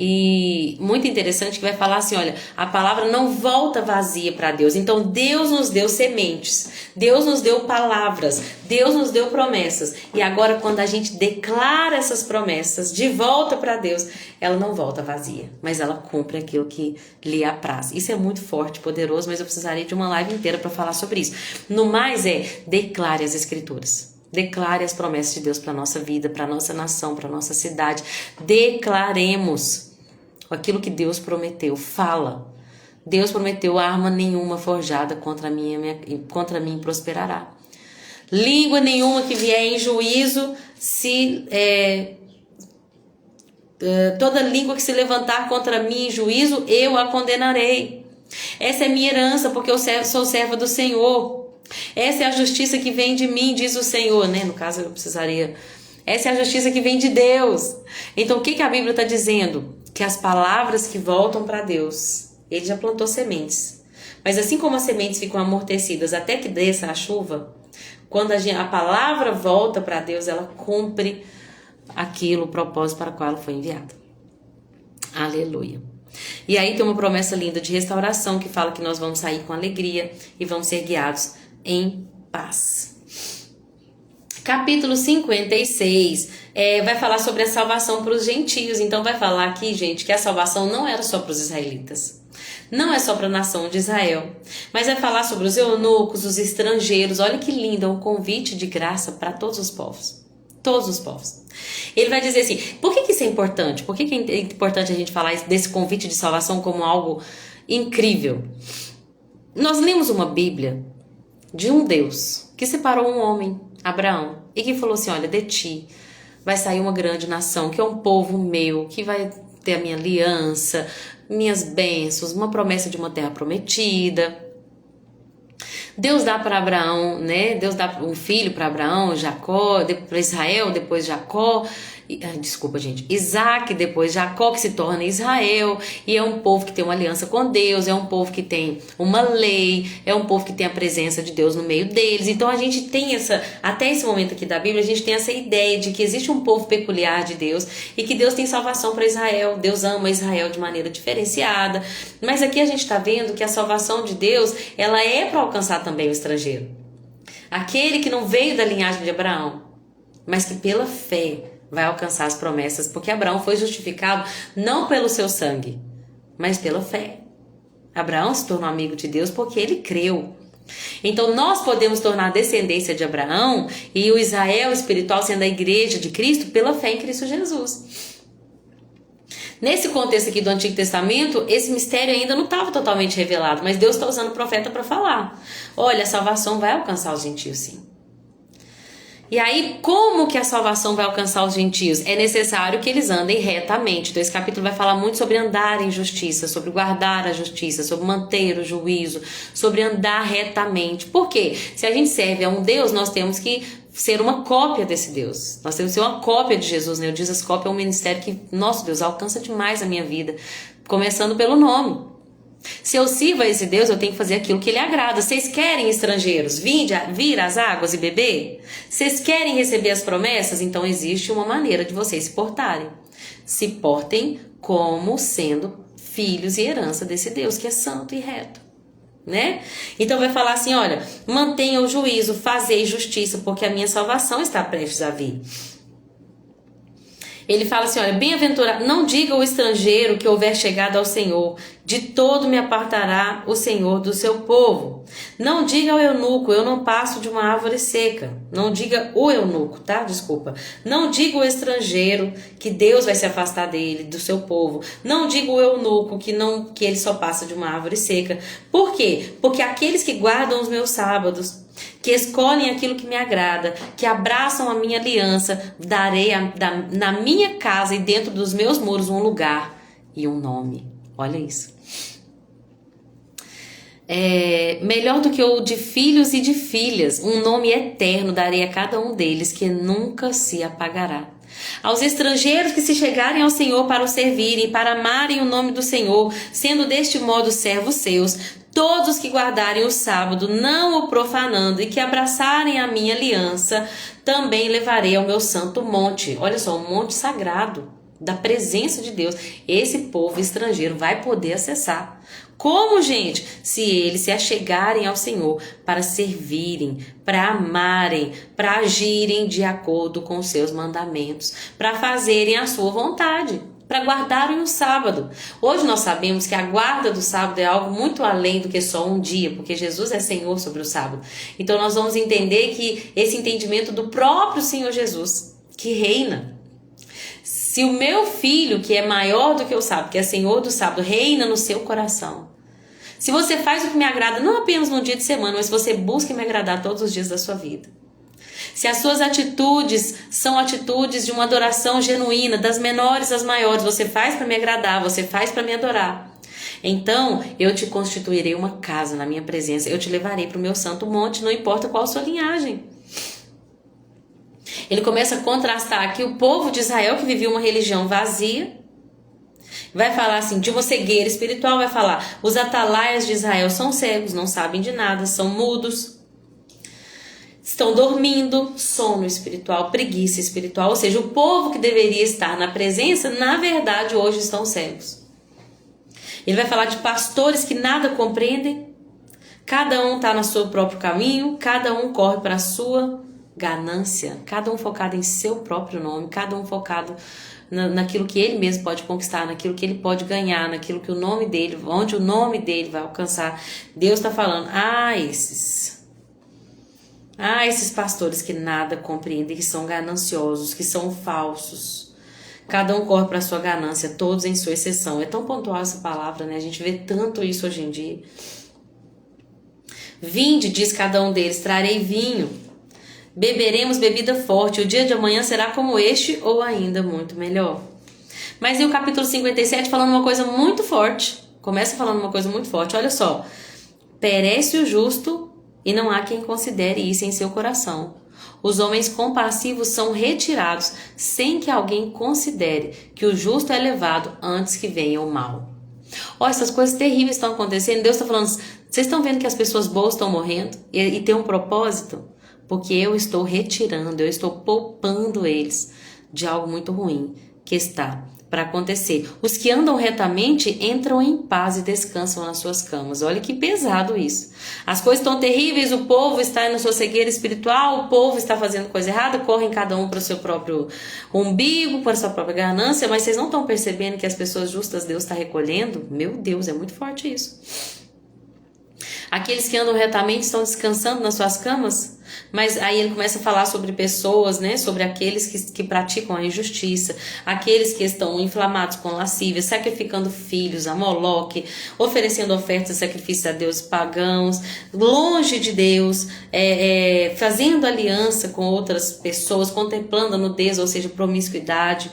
e muito interessante, que vai falar assim, olha, a palavra não volta vazia para Deus. Então Deus nos deu sementes, Deus nos deu palavras, Deus nos deu promessas, e agora quando a gente declara essas promessas de volta para Deus, ela não volta vazia, mas ela cumpre aquilo que lhe apraz. Isso é muito forte, poderoso, mas eu precisaria de uma live inteira para falar sobre isso. No mais declare as escrituras. Declare as promessas de Deus para a nossa vida, para a nossa nação, para a nossa cidade. Declaremos aquilo que Deus prometeu. Fala. Deus prometeu, arma nenhuma forjada contra mim prosperará. Língua nenhuma que vier em juízo, toda língua que se levantar contra mim em juízo, eu a condenarei. Essa é minha herança, porque eu sou serva do Senhor. Essa é a justiça que vem de mim, diz o Senhor, né? No caso, eu precisaria... Essa é a justiça que vem de Deus. Então, o que a Bíblia está dizendo? Que as palavras que voltam para Deus, Ele já plantou sementes. Mas assim como as sementes ficam amortecidas até que desça a chuva, quando a palavra volta para Deus, ela cumpre aquilo, o propósito para o qual ela foi enviada. Aleluia. E aí tem uma promessa linda de restauração que fala que nós vamos sair com alegria e vamos ser guiados em paz. Capítulo 56 vai falar sobre a salvação para os gentios. Então vai falar aqui, gente, que a salvação não era só para os israelitas. Não é só para a nação de Israel. Mas vai falar sobre os eunucos, os estrangeiros. Olha que lindo, é um convite de graça para todos os povos. Todos os povos. Ele vai dizer assim, por que isso é importante? Por que é importante a gente falar desse convite de salvação como algo incrível? Nós lemos uma Bíblia de um Deus que separou um homem, Abraão, e que falou assim, olha, de ti vai sair uma grande nação, que é um povo meu, que vai ter a minha aliança, minhas bênçãos, uma promessa de uma terra prometida. Deus dá para Abraão, né? Deus dá um filho para Abraão, Jacó, para Israel, depois Jacó. Desculpa, gente. Isaac, depois Jacó, que se torna Israel. E é um povo que tem uma aliança com Deus, é um povo que tem uma lei, é um povo que tem a presença de Deus no meio deles. Então a gente tem até esse momento aqui da Bíblia, a gente tem essa ideia de que existe um povo peculiar de Deus e que Deus tem salvação para Israel. Deus ama Israel de maneira diferenciada. Mas aqui a gente está vendo que a salvação de Deus, ela é para alcançar também o estrangeiro. Aquele que não veio da linhagem de Abraão, mas que pela fé vai alcançar as promessas, porque Abraão foi justificado não pelo seu sangue, mas pela fé. Abraão se tornou amigo de Deus porque ele creu. Então nós podemos tornar a descendência de Abraão e o Israel espiritual sendo a igreja de Cristo pela fé em Cristo Jesus. Nesse contexto aqui do Antigo Testamento, esse mistério ainda não estava totalmente revelado, mas Deus está usando o profeta para falar. Olha, a salvação vai alcançar os gentios, sim. E aí, como que a salvação vai alcançar os gentios? É necessário que eles andem retamente. Então, esse capítulo vai falar muito sobre andar em justiça, sobre guardar a justiça, sobre manter o juízo, sobre andar retamente. Por quê? Se a gente serve a um Deus, nós temos que ser uma cópia desse Deus. Nós temos que ser uma cópia de Jesus, né? O Jesus Cópia é um ministério que, nosso Deus, alcança demais a minha vida. Começando pelo nome. Se eu sirvo a esse Deus, eu tenho que fazer aquilo que Ele agrada. Vocês querem estrangeiros vir às águas e beber? Vocês querem receber as promessas? Então existe uma maneira de vocês se portarem. Se portem como sendo filhos e herança desse Deus, que é santo e reto. Né? Então vai falar assim, olha, mantenha o juízo, fazei justiça, porque a minha salvação está prestes a vir. Ele fala assim, olha, bem-aventurado, não diga ao estrangeiro que houver chegado ao Senhor, de todo me apartará o Senhor do seu povo. Não diga ao eunuco, eu não passo de uma árvore seca. Não diga o eunuco, tá? Desculpa. Não diga o estrangeiro que Deus vai se afastar dele, do seu povo. Não diga o eunuco que ele só passa de uma árvore seca. Por quê? Porque aqueles que guardam os meus sábados, que escolhem aquilo que me agrada, que abraçam a minha aliança, darei na minha casa e dentro dos meus muros um lugar e um nome. Olha isso. Melhor do que o de filhos e de filhas, um nome eterno darei a cada um deles, que nunca se apagará. Aos estrangeiros que se chegarem ao Senhor para o servirem, para amarem o nome do Senhor, sendo deste modo servos seus, todos os que guardarem o sábado, não o profanando, e que abraçarem a minha aliança, também levarei ao meu santo monte. Olha só, um monte sagrado, da presença de Deus. Esse povo estrangeiro vai poder acessar. Como, gente? Se eles se achegarem ao Senhor para servirem, para amarem, para agirem de acordo com os seus mandamentos, para fazerem a sua vontade, para guardarem o sábado. Hoje nós sabemos que a guarda do sábado é algo muito além do que só um dia, porque Jesus é Senhor sobre o sábado. Então nós vamos entender que esse entendimento do próprio Senhor Jesus, que reina. Se o meu filho, que é maior do que o sábado, que é Senhor do sábado, reina no seu coração, se você faz o que me agrada, não apenas no dia de semana, mas se você busca me agradar todos os dias da sua vida, se as suas atitudes são atitudes de uma adoração genuína, das menores às maiores, você faz para me agradar, você faz para me adorar, então eu te constituirei uma casa na minha presença, eu te levarei para o meu santo monte, não importa qual a sua linhagem. Ele começa a contrastar aqui o povo de Israel que vivia uma religião vazia. Vai falar assim, de uma cegueira espiritual, vai falar, os atalaias de Israel são cegos, não sabem de nada, são mudos, estão dormindo, sono espiritual, preguiça espiritual, ou seja, o povo que deveria estar na presença, na verdade, hoje estão cegos. Ele vai falar de pastores que nada compreendem, Cada um está no seu próprio caminho, cada um corre para a sua ganância, cada um focado em seu próprio nome, cada um focado naquilo que ele mesmo pode conquistar, naquilo que ele pode ganhar, naquilo que o nome dele, onde o nome dele vai alcançar. Deus está falando, esses pastores que nada compreendem, que são gananciosos, que são falsos. Cada um corre para a sua ganância, todos em sua exceção. É tão pontual essa palavra, né? A gente vê tanto isso hoje em dia. Vinde, diz cada um deles, trarei vinho. Beberemos bebida forte, o dia de amanhã será como este ou ainda muito melhor. Mas em o capítulo 57 falando uma coisa muito forte, começa falando uma coisa muito forte, olha só. Perece o justo e não há quem considere isso em seu coração. Os homens compassivos são retirados sem que alguém considere que o justo é levado antes que venha o mal. Olha, essas coisas terríveis estão acontecendo, Deus está falando, vocês estão vendo que as pessoas boas estão morrendo e tem um propósito? Porque eu estou retirando, eu estou poupando eles de algo muito ruim que está para acontecer. Os que andam retamente entram em paz e descansam nas suas camas. Olha que pesado isso. As coisas estão terríveis, o povo está na sua cegueira espiritual, o povo está fazendo coisa errada, correm cada um para o seu próprio umbigo, para a sua própria ganância, mas vocês não estão percebendo que as pessoas justas Deus está recolhendo? Meu Deus, é muito forte isso. Aqueles que andam retamente estão descansando nas suas camas, mas aí ele começa a falar sobre pessoas, né? Sobre aqueles que praticam a injustiça, aqueles que estão inflamados com lascívia, sacrificando filhos a Moloque, oferecendo ofertas e sacrifícios a deuses pagãos, longe de Deus, fazendo aliança com outras pessoas, contemplando a nudez, ou seja, promiscuidade.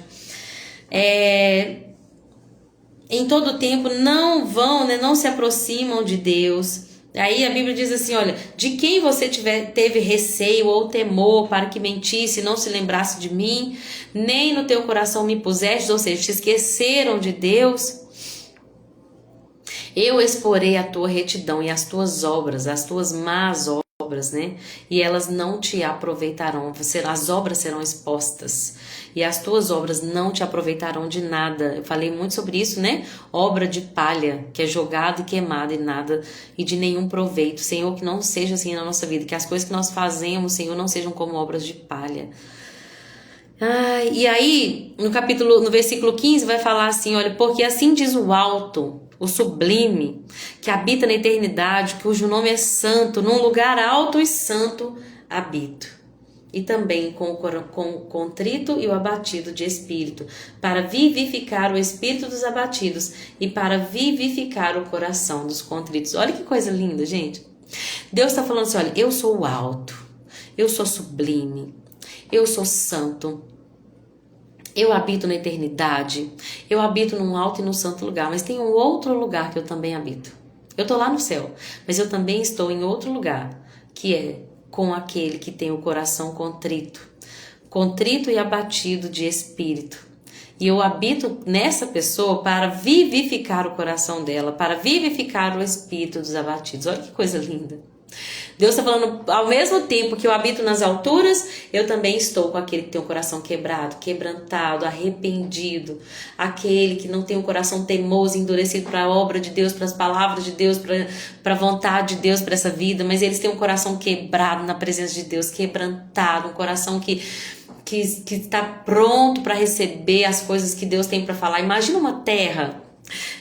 Em todo o tempo não vão, né? Não se aproximam de Deus. Aí a Bíblia diz assim, olha, de quem você teve receio ou temor para que mentisse e não se lembrasse de mim, nem no teu coração me puseste, ou seja, te esqueceram de Deus, eu exporei a tua retidão e as tuas obras, as tuas más obras, né? E elas não te aproveitarão, as obras serão expostas e as tuas obras não te aproveitarão de nada. Eu falei muito sobre isso, né? Obra de palha, que é jogada e queimada e nada, e de nenhum proveito. Senhor, que não seja assim na nossa vida, que as coisas que nós fazemos, Senhor, não sejam como obras de palha. E aí, no versículo 15, vai falar assim, olha, porque assim diz o alto, o sublime, que habita na eternidade, cujo nome é santo, num lugar alto e santo habito. E também com o contrito e o abatido de espírito, para vivificar o espírito dos abatidos e para vivificar o coração dos contritos. Olha que coisa linda, gente. Deus está falando assim, olha, eu sou o alto, eu sou sublime, eu sou santo, eu habito na eternidade, eu habito num alto e num santo lugar, mas tem um outro lugar que eu também habito. Eu estou lá no céu, mas eu também estou em outro lugar, que é com aquele que tem o coração contrito e abatido de espírito. E eu habito nessa pessoa para vivificar o coração dela, para vivificar o espírito dos abatidos. Olha que coisa linda. Deus está falando, ao mesmo tempo que eu habito nas alturas, eu também estou com aquele que tem o coração quebrado, quebrantado, arrependido, aquele que não tem o coração teimoso, endurecido para a obra de Deus, para as palavras de Deus, para a vontade de Deus para essa vida, mas eles têm um coração quebrado na presença de Deus, quebrantado, um coração que está pronto para receber as coisas que Deus tem para falar. Imagina uma terra.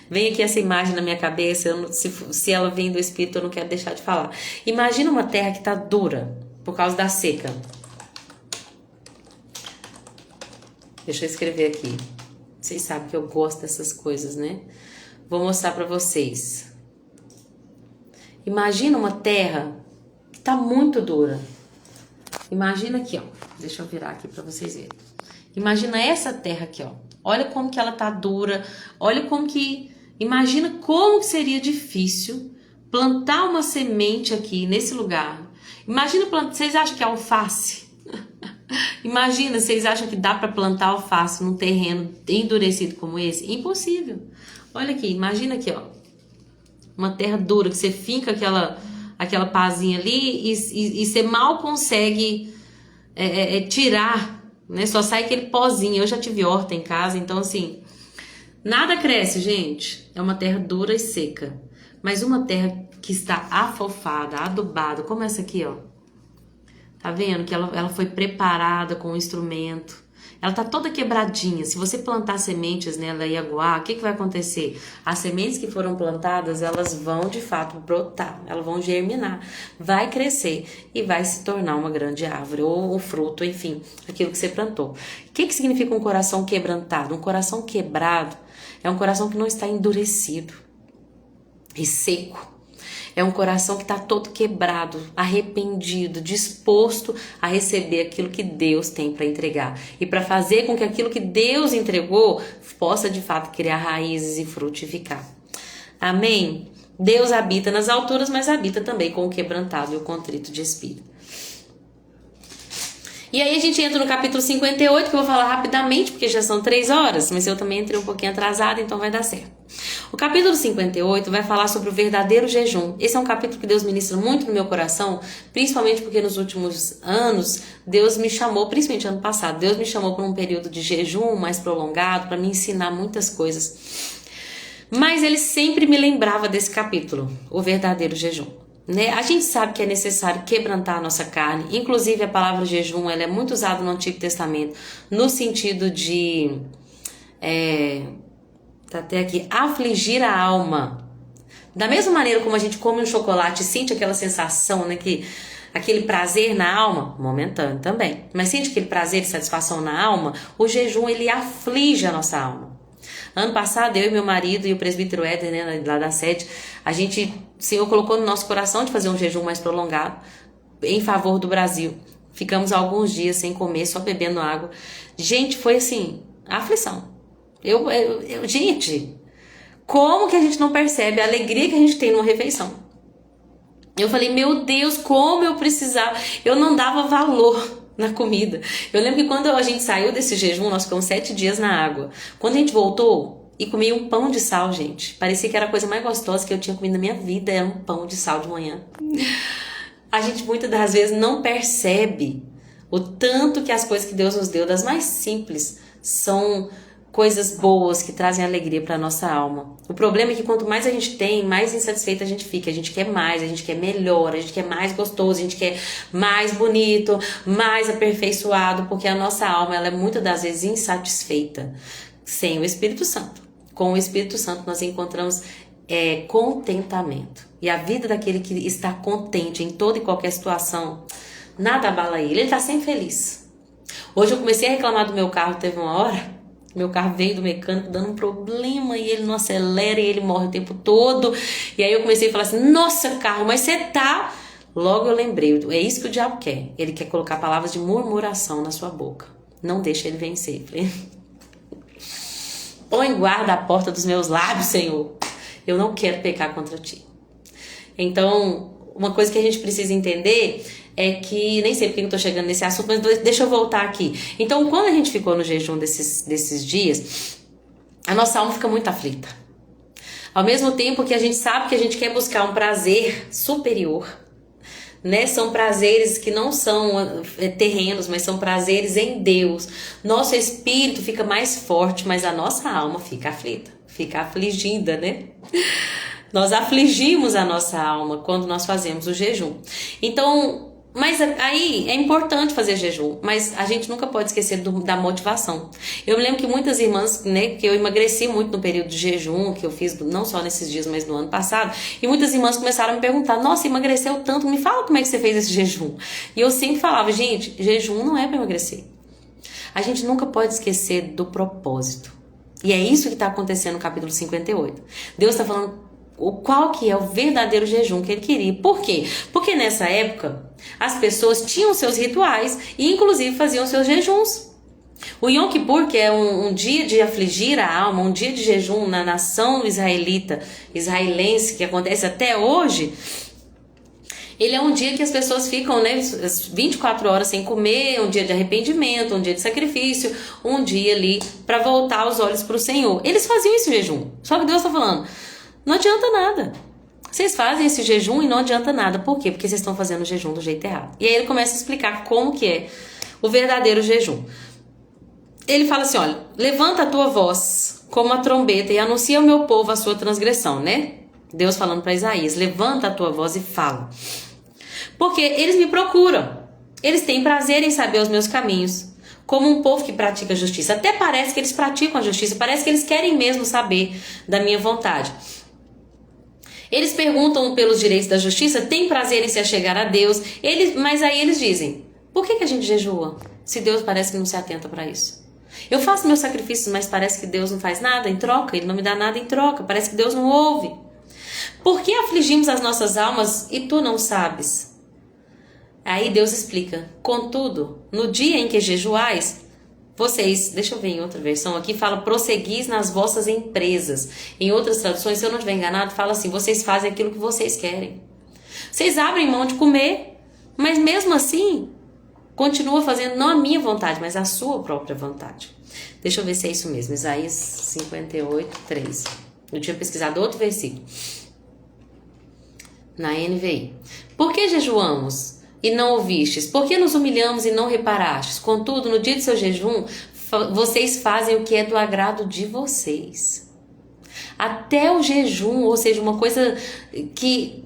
Vem aqui essa imagem na minha cabeça, se ela vem do Espírito, eu não quero deixar de falar. Imagina uma terra que está dura por causa da seca. Deixa eu escrever aqui. Vocês sabem que eu gosto dessas coisas, né? Vou mostrar para vocês. Imagina uma terra que está muito dura. Imagina aqui, ó. Deixa eu virar aqui para vocês verem. Imagina essa terra aqui, ó. Olha como que ela tá dura. Olha como que... Imagina como que seria difícil plantar uma semente aqui nesse lugar. Imagina plantar... Vocês acham que é alface? Imagina, vocês acham que dá para plantar alface num terreno endurecido como esse? Impossível. Olha aqui, imagina aqui, ó. Uma terra dura que você finca aquela pazinha ali e você mal consegue tirar, né? Só sai aquele pozinho. Eu já tive horta em casa, então assim, nada cresce, gente. É uma terra dura e seca. Mas uma terra que está afofada, adubada, como essa aqui, ó. Tá vendo que ela foi preparada com o instrumento. Ela tá toda quebradinha. Se você plantar sementes nela e aguar, o que vai acontecer? As sementes que foram plantadas, elas vão de fato brotar, elas vão germinar, vai crescer e vai se tornar uma grande árvore, ou o fruto, enfim, aquilo que você plantou. O que significa um coração quebrantado? Um coração quebrado é um coração que não está endurecido e seco. É um coração que está todo quebrado, arrependido, disposto a receber aquilo que Deus tem para entregar. E para fazer com que aquilo que Deus entregou possa de fato criar raízes e frutificar. Amém? Deus habita nas alturas, mas habita também com o quebrantado e o contrito de espírito. E aí a gente entra no capítulo 58, que eu vou falar rapidamente, porque já são 3 horas, mas eu também entrei um pouquinho atrasada, então vai dar certo. O capítulo 58 vai falar sobre o verdadeiro jejum. Esse é um capítulo que Deus ministra muito no meu coração, principalmente porque nos últimos anos, Deus me chamou, principalmente ano passado, Deus me chamou para um período de jejum mais prolongado, para me ensinar muitas coisas. Mas ele sempre me lembrava desse capítulo, o verdadeiro jejum. Né? A gente sabe que é necessário quebrantar a nossa carne, inclusive a palavra jejum ela é muito usada no Antigo Testamento no sentido de tá até aqui, afligir a alma. Da mesma maneira como a gente come um chocolate e sente aquela sensação, né, que aquele prazer na alma, momentâneo também, mas sente aquele prazer e satisfação na alma, o jejum ele aflige a nossa alma. Ano passado, eu e meu marido e o presbítero Éder, né, lá da sede, o Senhor colocou no nosso coração de fazer um jejum mais prolongado em favor do Brasil. Ficamos alguns dias sem comer, só bebendo água. Gente, foi assim, aflição. Gente, como que a gente não percebe a alegria que a gente tem numa refeição? Eu falei, meu Deus, como eu precisava. Eu não dava valor na comida. Eu lembro que quando a gente saiu desse jejum, nós ficamos 7 dias na água. Quando a gente voltou e comi um pão de sal, gente, parecia que era a coisa mais gostosa que eu tinha comido na minha vida, era um pão de sal de manhã. A gente muitas das vezes não percebe o tanto que as coisas que Deus nos deu, das mais simples, são coisas boas que trazem alegria para nossa alma. O problema é que quanto mais a gente tem, mais insatisfeita a gente fica. A gente quer mais, a gente quer melhor, a gente quer mais gostoso, a gente quer mais bonito, mais aperfeiçoado, porque a nossa alma ela é muitas das vezes insatisfeita sem o Espírito Santo. Com o Espírito Santo nós encontramos contentamento. E a vida daquele que está contente em toda e qualquer situação, nada abala ele está sempre feliz. Hoje eu comecei a reclamar do meu carro, teve uma hora. Meu carro veio do mecânico dando um problema e ele não acelera e ele morre o tempo todo. E aí eu comecei a falar assim, nossa carro, mas você tá... Logo eu lembrei, é isso que o diabo quer. Ele quer colocar palavras de murmuração na sua boca. Não deixa ele vencer. Põe guarda a porta dos meus lábios, Senhor. Eu não quero pecar contra ti. Então, uma coisa que a gente precisa entender... é que, nem sei porque eu tô chegando nesse assunto, mas deixa eu voltar aqui. Então, quando a gente ficou no jejum desses dias, a nossa alma fica muito aflita. Ao mesmo tempo que a gente sabe que a gente quer buscar um prazer superior, né? São prazeres que não são terrenos, mas são prazeres em Deus. Nosso espírito fica mais forte, mas a nossa alma fica aflita, fica afligida, né? Nós afligimos a nossa alma quando nós fazemos o jejum. Então... Mas aí é importante fazer jejum, mas a gente nunca pode esquecer da motivação. Eu me lembro que muitas irmãs, né, que eu emagreci muito no período de jejum, que eu fiz não só nesses dias, mas no ano passado, e muitas irmãs começaram a me perguntar, nossa, emagreceu tanto, me fala como é que você fez esse jejum. E eu sempre falava, gente, jejum não é para emagrecer. A gente nunca pode esquecer do propósito. E é isso que está acontecendo no capítulo 58. Deus está falando qual que é o verdadeiro jejum que ele queria. Por quê? Porque nessa época as pessoas tinham seus rituais e inclusive faziam seus jejuns. O Yom Kippur, que é um dia de afligir a alma, um dia de jejum na nação israelense, que acontece até hoje, ele é um dia que as pessoas ficam, né, 24 horas sem comer, um dia de arrependimento, um dia de sacrifício, um dia ali para voltar os olhos para o Senhor. Eles faziam esse jejum, só que Deus está falando, não adianta nada. Vocês fazem esse jejum e não adianta nada. Por quê? Porque vocês estão fazendo o jejum do jeito errado. E aí ele começa a explicar como que é o verdadeiro jejum. Ele fala assim, olha, levanta a tua voz como a trombeta e anuncia ao meu povo a sua transgressão, né? Deus falando para Isaías: levanta a tua voz e fala. Porque eles me procuram. Eles têm prazer em saber os meus caminhos. Como um povo que pratica justiça. Até parece que eles praticam a justiça. Parece que eles querem mesmo saber da minha vontade. Eles perguntam pelos direitos da justiça. Têm prazer em se achegar a Deus. Mas aí eles dizem: por que a gente jejua? Se Deus parece que não se atenta para isso. Eu faço meus sacrifícios, mas parece que Deus não faz nada em troca. Ele não me dá nada em troca. Parece que Deus não ouve. Por que afligimos as nossas almas e tu não sabes? Aí Deus explica: contudo, no dia em que jejuais, vocês, deixa eu ver em outra versão aqui, fala: prosseguis nas vossas empresas. Em outras traduções, se eu não estiver enganado, fala assim: vocês fazem aquilo que vocês querem. Vocês abrem mão de comer, mas mesmo assim, continua fazendo não a minha vontade, mas a sua própria vontade. Deixa eu ver se é isso mesmo. Isaías 58, 3. Eu tinha pesquisado outro versículo. Na NVI. Por que jejuamos e não ouvistes? Por que nos humilhamos e não reparastes? Contudo, no dia de seu jejum, vocês fazem o que é do agrado de vocês. Até o jejum, ou seja, uma coisa que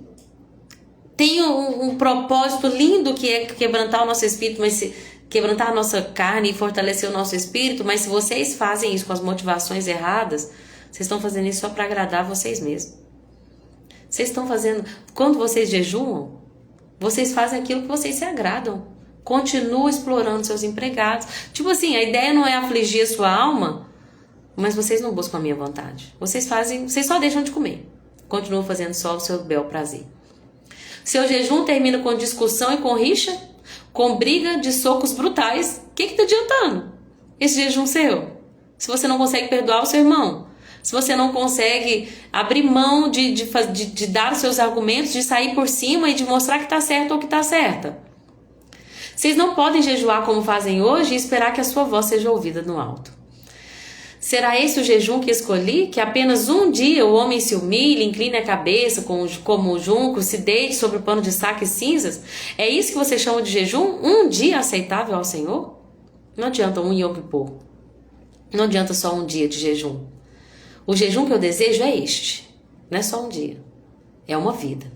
tem um propósito lindo, que é quebrantar o nosso espírito, mas quebrantar a nossa carne e fortalecer o nosso espírito, mas se vocês fazem isso com as motivações erradas, vocês estão fazendo isso só para agradar vocês mesmos. Vocês estão fazendo... Quando vocês jejuam, vocês fazem aquilo que vocês se agradam. Continuam explorando seus empregados. Tipo assim, a ideia não é afligir a sua alma, mas vocês não buscam a minha vontade. Vocês só deixam de comer. Continuam fazendo só o seu bel prazer. Seu jejum termina com discussão e com rixa, com briga de socos brutais. O que tá adiantando esse jejum seu? Se você não consegue perdoar o seu irmão, se você não consegue abrir mão de dar os seus argumentos, de sair por cima e de mostrar que tá certo ou que tá certa. Vocês não podem jejuar como fazem hoje e esperar que a sua voz seja ouvida no alto. Será esse o jejum que escolhi? Que apenas um dia o homem se humilhe, incline a cabeça como o junco, se deite sobre o pano de saco e cinzas? É isso que você chama de jejum? Um dia aceitável ao Senhor? Não adianta um Yom Kippur. Não adianta só um dia de jejum. O jejum que eu desejo é este. Não é só um dia. É uma vida.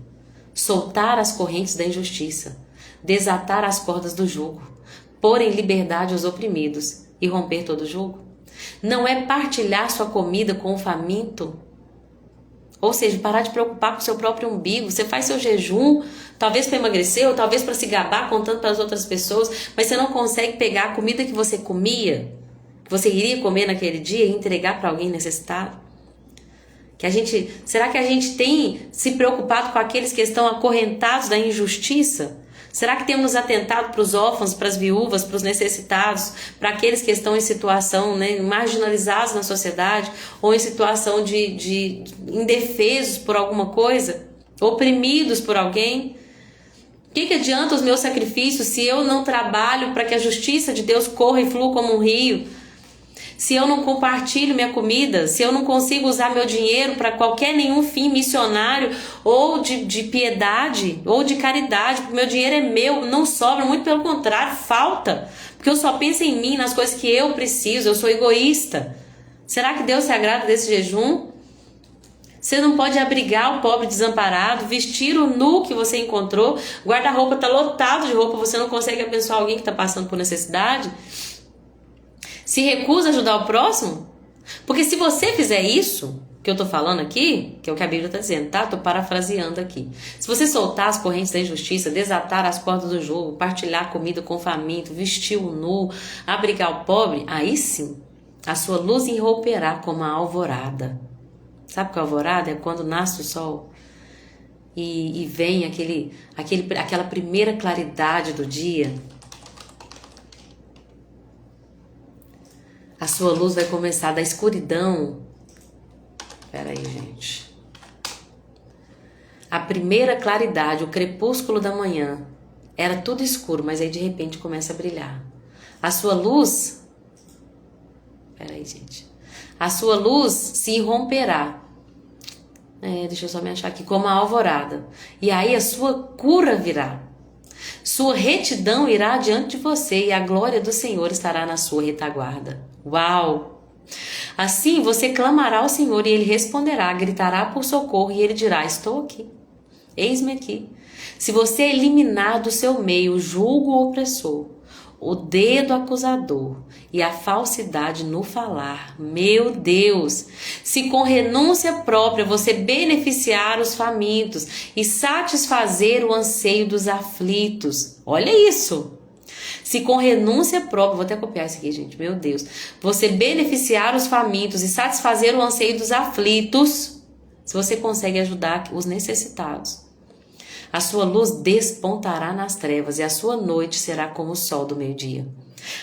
Soltar as correntes da injustiça. Desatar as cordas do jugo. Pôr em liberdade os oprimidos e romper todo jugo. Não é partilhar sua comida com o faminto. Ou seja, parar de preocupar com o seu próprio umbigo. Você faz seu jejum, talvez para emagrecer, ou talvez para se gabar contando para as outras pessoas, mas você não consegue pegar a comida que você comia, que você iria comer naquele dia, e entregar para alguém necessitado. Será que a gente tem se preocupado com aqueles que estão acorrentados da injustiça? Será que temos nos atentado para os órfãos, para as viúvas, para os necessitados, para aqueles que estão em situação, marginalizados na sociedade, ou em situação de indefesos por alguma coisa, oprimidos por alguém? O que adianta os meus sacrifícios se eu não trabalho para que a justiça de Deus corra e flua como um rio? Se eu não compartilho minha comida, se eu não consigo usar meu dinheiro para nenhum fim missionário ou de piedade ou de caridade, porque meu dinheiro é meu, não sobra, muito pelo contrário, falta, porque eu só penso em mim, nas coisas que eu preciso, eu sou egoísta. Será que Deus se agrada desse jejum? Você não pode abrigar o pobre desamparado, vestir o nu que você encontrou, guarda-roupa está lotado de roupa, você não consegue abençoar alguém que está passando por necessidade? Se recusa a ajudar o próximo? Porque se você fizer isso, que eu tô falando aqui, que é o que a Bíblia tá dizendo, tá? Tô parafraseando aqui. Se você soltar as correntes da injustiça, desatar as cordas do jogo, partilhar comida com o faminto, vestir o nu, abrigar o pobre, aí sim, a sua luz irromperá como a alvorada. Sabe o que é a alvorada? É quando nasce o sol e vem aquela primeira claridade do dia. A sua luz vai começar da escuridão. Espera aí, gente. A primeira claridade, o crepúsculo da manhã, era tudo escuro, mas aí de repente começa a brilhar. A sua luz... Espera aí, gente. A sua luz se irromperá. Deixa eu só me achar aqui. Como a alvorada. E aí a sua cura virá. Sua retidão irá diante de você e a glória do Senhor estará na sua retaguarda. Uau! Assim você clamará ao Senhor e Ele responderá, gritará por socorro e Ele dirá, estou aqui, eis-me aqui. Se você eliminar do seu meio o julgo opressor, o dedo acusador e a falsidade no falar, meu Deus, se com renúncia própria você beneficiar os famintos e satisfazer o anseio dos aflitos, olha isso. Se com renúncia própria, vou até copiar isso aqui, gente, meu Deus, você beneficiar os famintos e satisfazer o anseio dos aflitos, se você consegue ajudar os necessitados, a sua luz despontará nas trevas e a sua noite será como o sol do meio-dia.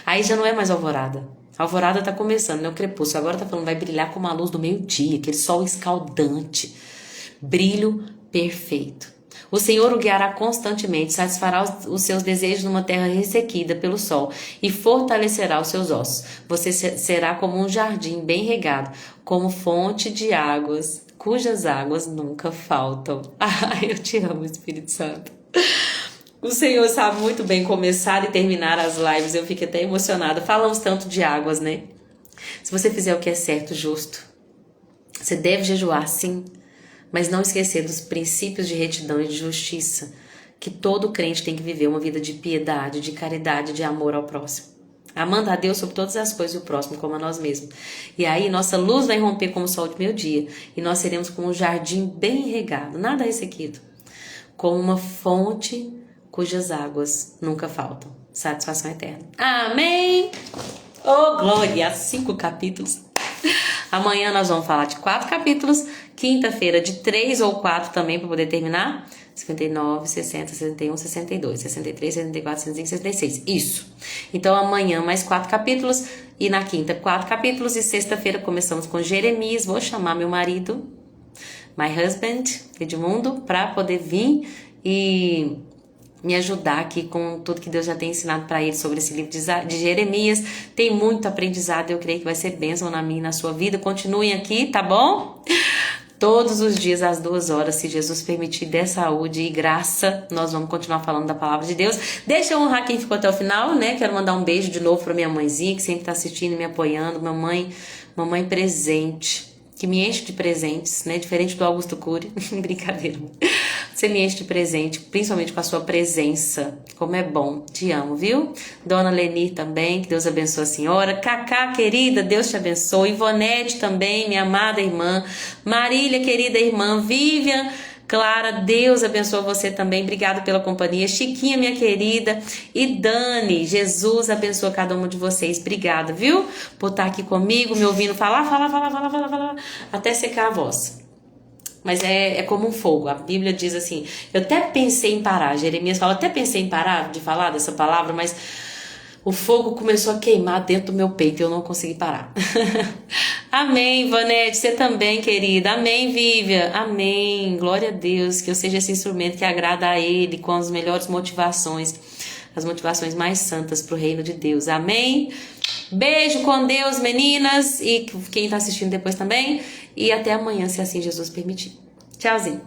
Aí já não é mais alvorada. A alvorada está começando, né? O crepúsculo agora está falando, vai brilhar como a luz do meio-dia, aquele sol escaldante. Brilho perfeito. O Senhor o guiará constantemente, satisfará os seus desejos numa terra ressequida pelo sol e fortalecerá os seus ossos. Você será como um jardim bem regado, como fonte de águas, cujas águas nunca faltam. Ai, eu te amo, Espírito Santo. O Senhor sabe muito bem começar e terminar as lives. Eu fico até emocionada. Falamos tanto de águas, né? Se você fizer o que é certo, justo, você deve jejuar, sim, mas não esquecer dos princípios de retidão e de justiça, que todo crente tem que viver uma vida de piedade, de caridade, de amor ao próximo. Amando a Deus sobre todas as coisas e o próximo como a nós mesmos. E aí nossa luz vai romper como o sol de meio-dia. E nós seremos como um jardim bem regado, nada ressequido. Como uma fonte cujas águas nunca faltam. Satisfação eterna. Amém! Oh, glória! 5 capítulos. Amanhã nós vamos falar de 4 capítulos. Quinta-feira de 3 ou 4 também para poder terminar. 59, 60, 61, 62, 63, 64, 65, 66. Isso. Então amanhã mais 4 capítulos. E na quinta 4 capítulos. E sexta-feira começamos com Jeremias. Vou chamar meu marido, my husband, Edmundo, para poder vir e me ajudar aqui com tudo que Deus já tem ensinado para ele sobre esse livro de Jeremias. Tem muito aprendizado. Eu creio que vai ser bênção na minha e na sua vida. Continuem aqui, tá bom? Todos os dias às 2 horas, se Jesus permitir, der saúde e graça, nós vamos continuar falando da palavra de Deus. Deixa eu honrar quem ficou até o final, né? Quero mandar um beijo de novo para minha mãezinha, que sempre tá assistindo e me apoiando. Mamãe presente, que me enche de presentes, né? Diferente do Augusto Cury. Brincadeira. Você me enche de presente, principalmente com a sua presença. Como é bom. Te amo, viu? Dona Leni também, que Deus abençoe a senhora. Cacá, querida, Deus te abençoe. Ivonete também, minha amada irmã. Marília, querida irmã. Vivian, Clara, Deus abençoe você também. Obrigada pela companhia. Chiquinha, minha querida. E Dani, Jesus abençoe cada uma de vocês. Obrigada, viu? Por estar aqui comigo, me ouvindo falar, até secar a voz. Mas é como um fogo. A Bíblia diz assim, eu até pensei em parar. Jeremias fala, até pensei em parar de falar dessa palavra, mas o fogo começou a queimar dentro do meu peito e eu não consegui parar. Amém, Vanete, você também, querida. Amém, Vivian. Amém. Glória a Deus, que eu seja esse instrumento que agrada a Ele com as melhores motivações, as motivações mais santas para o reino de Deus. Amém. Beijo com Deus, meninas, e quem está assistindo depois também. E até amanhã, se assim Jesus permitir. Tchauzinho.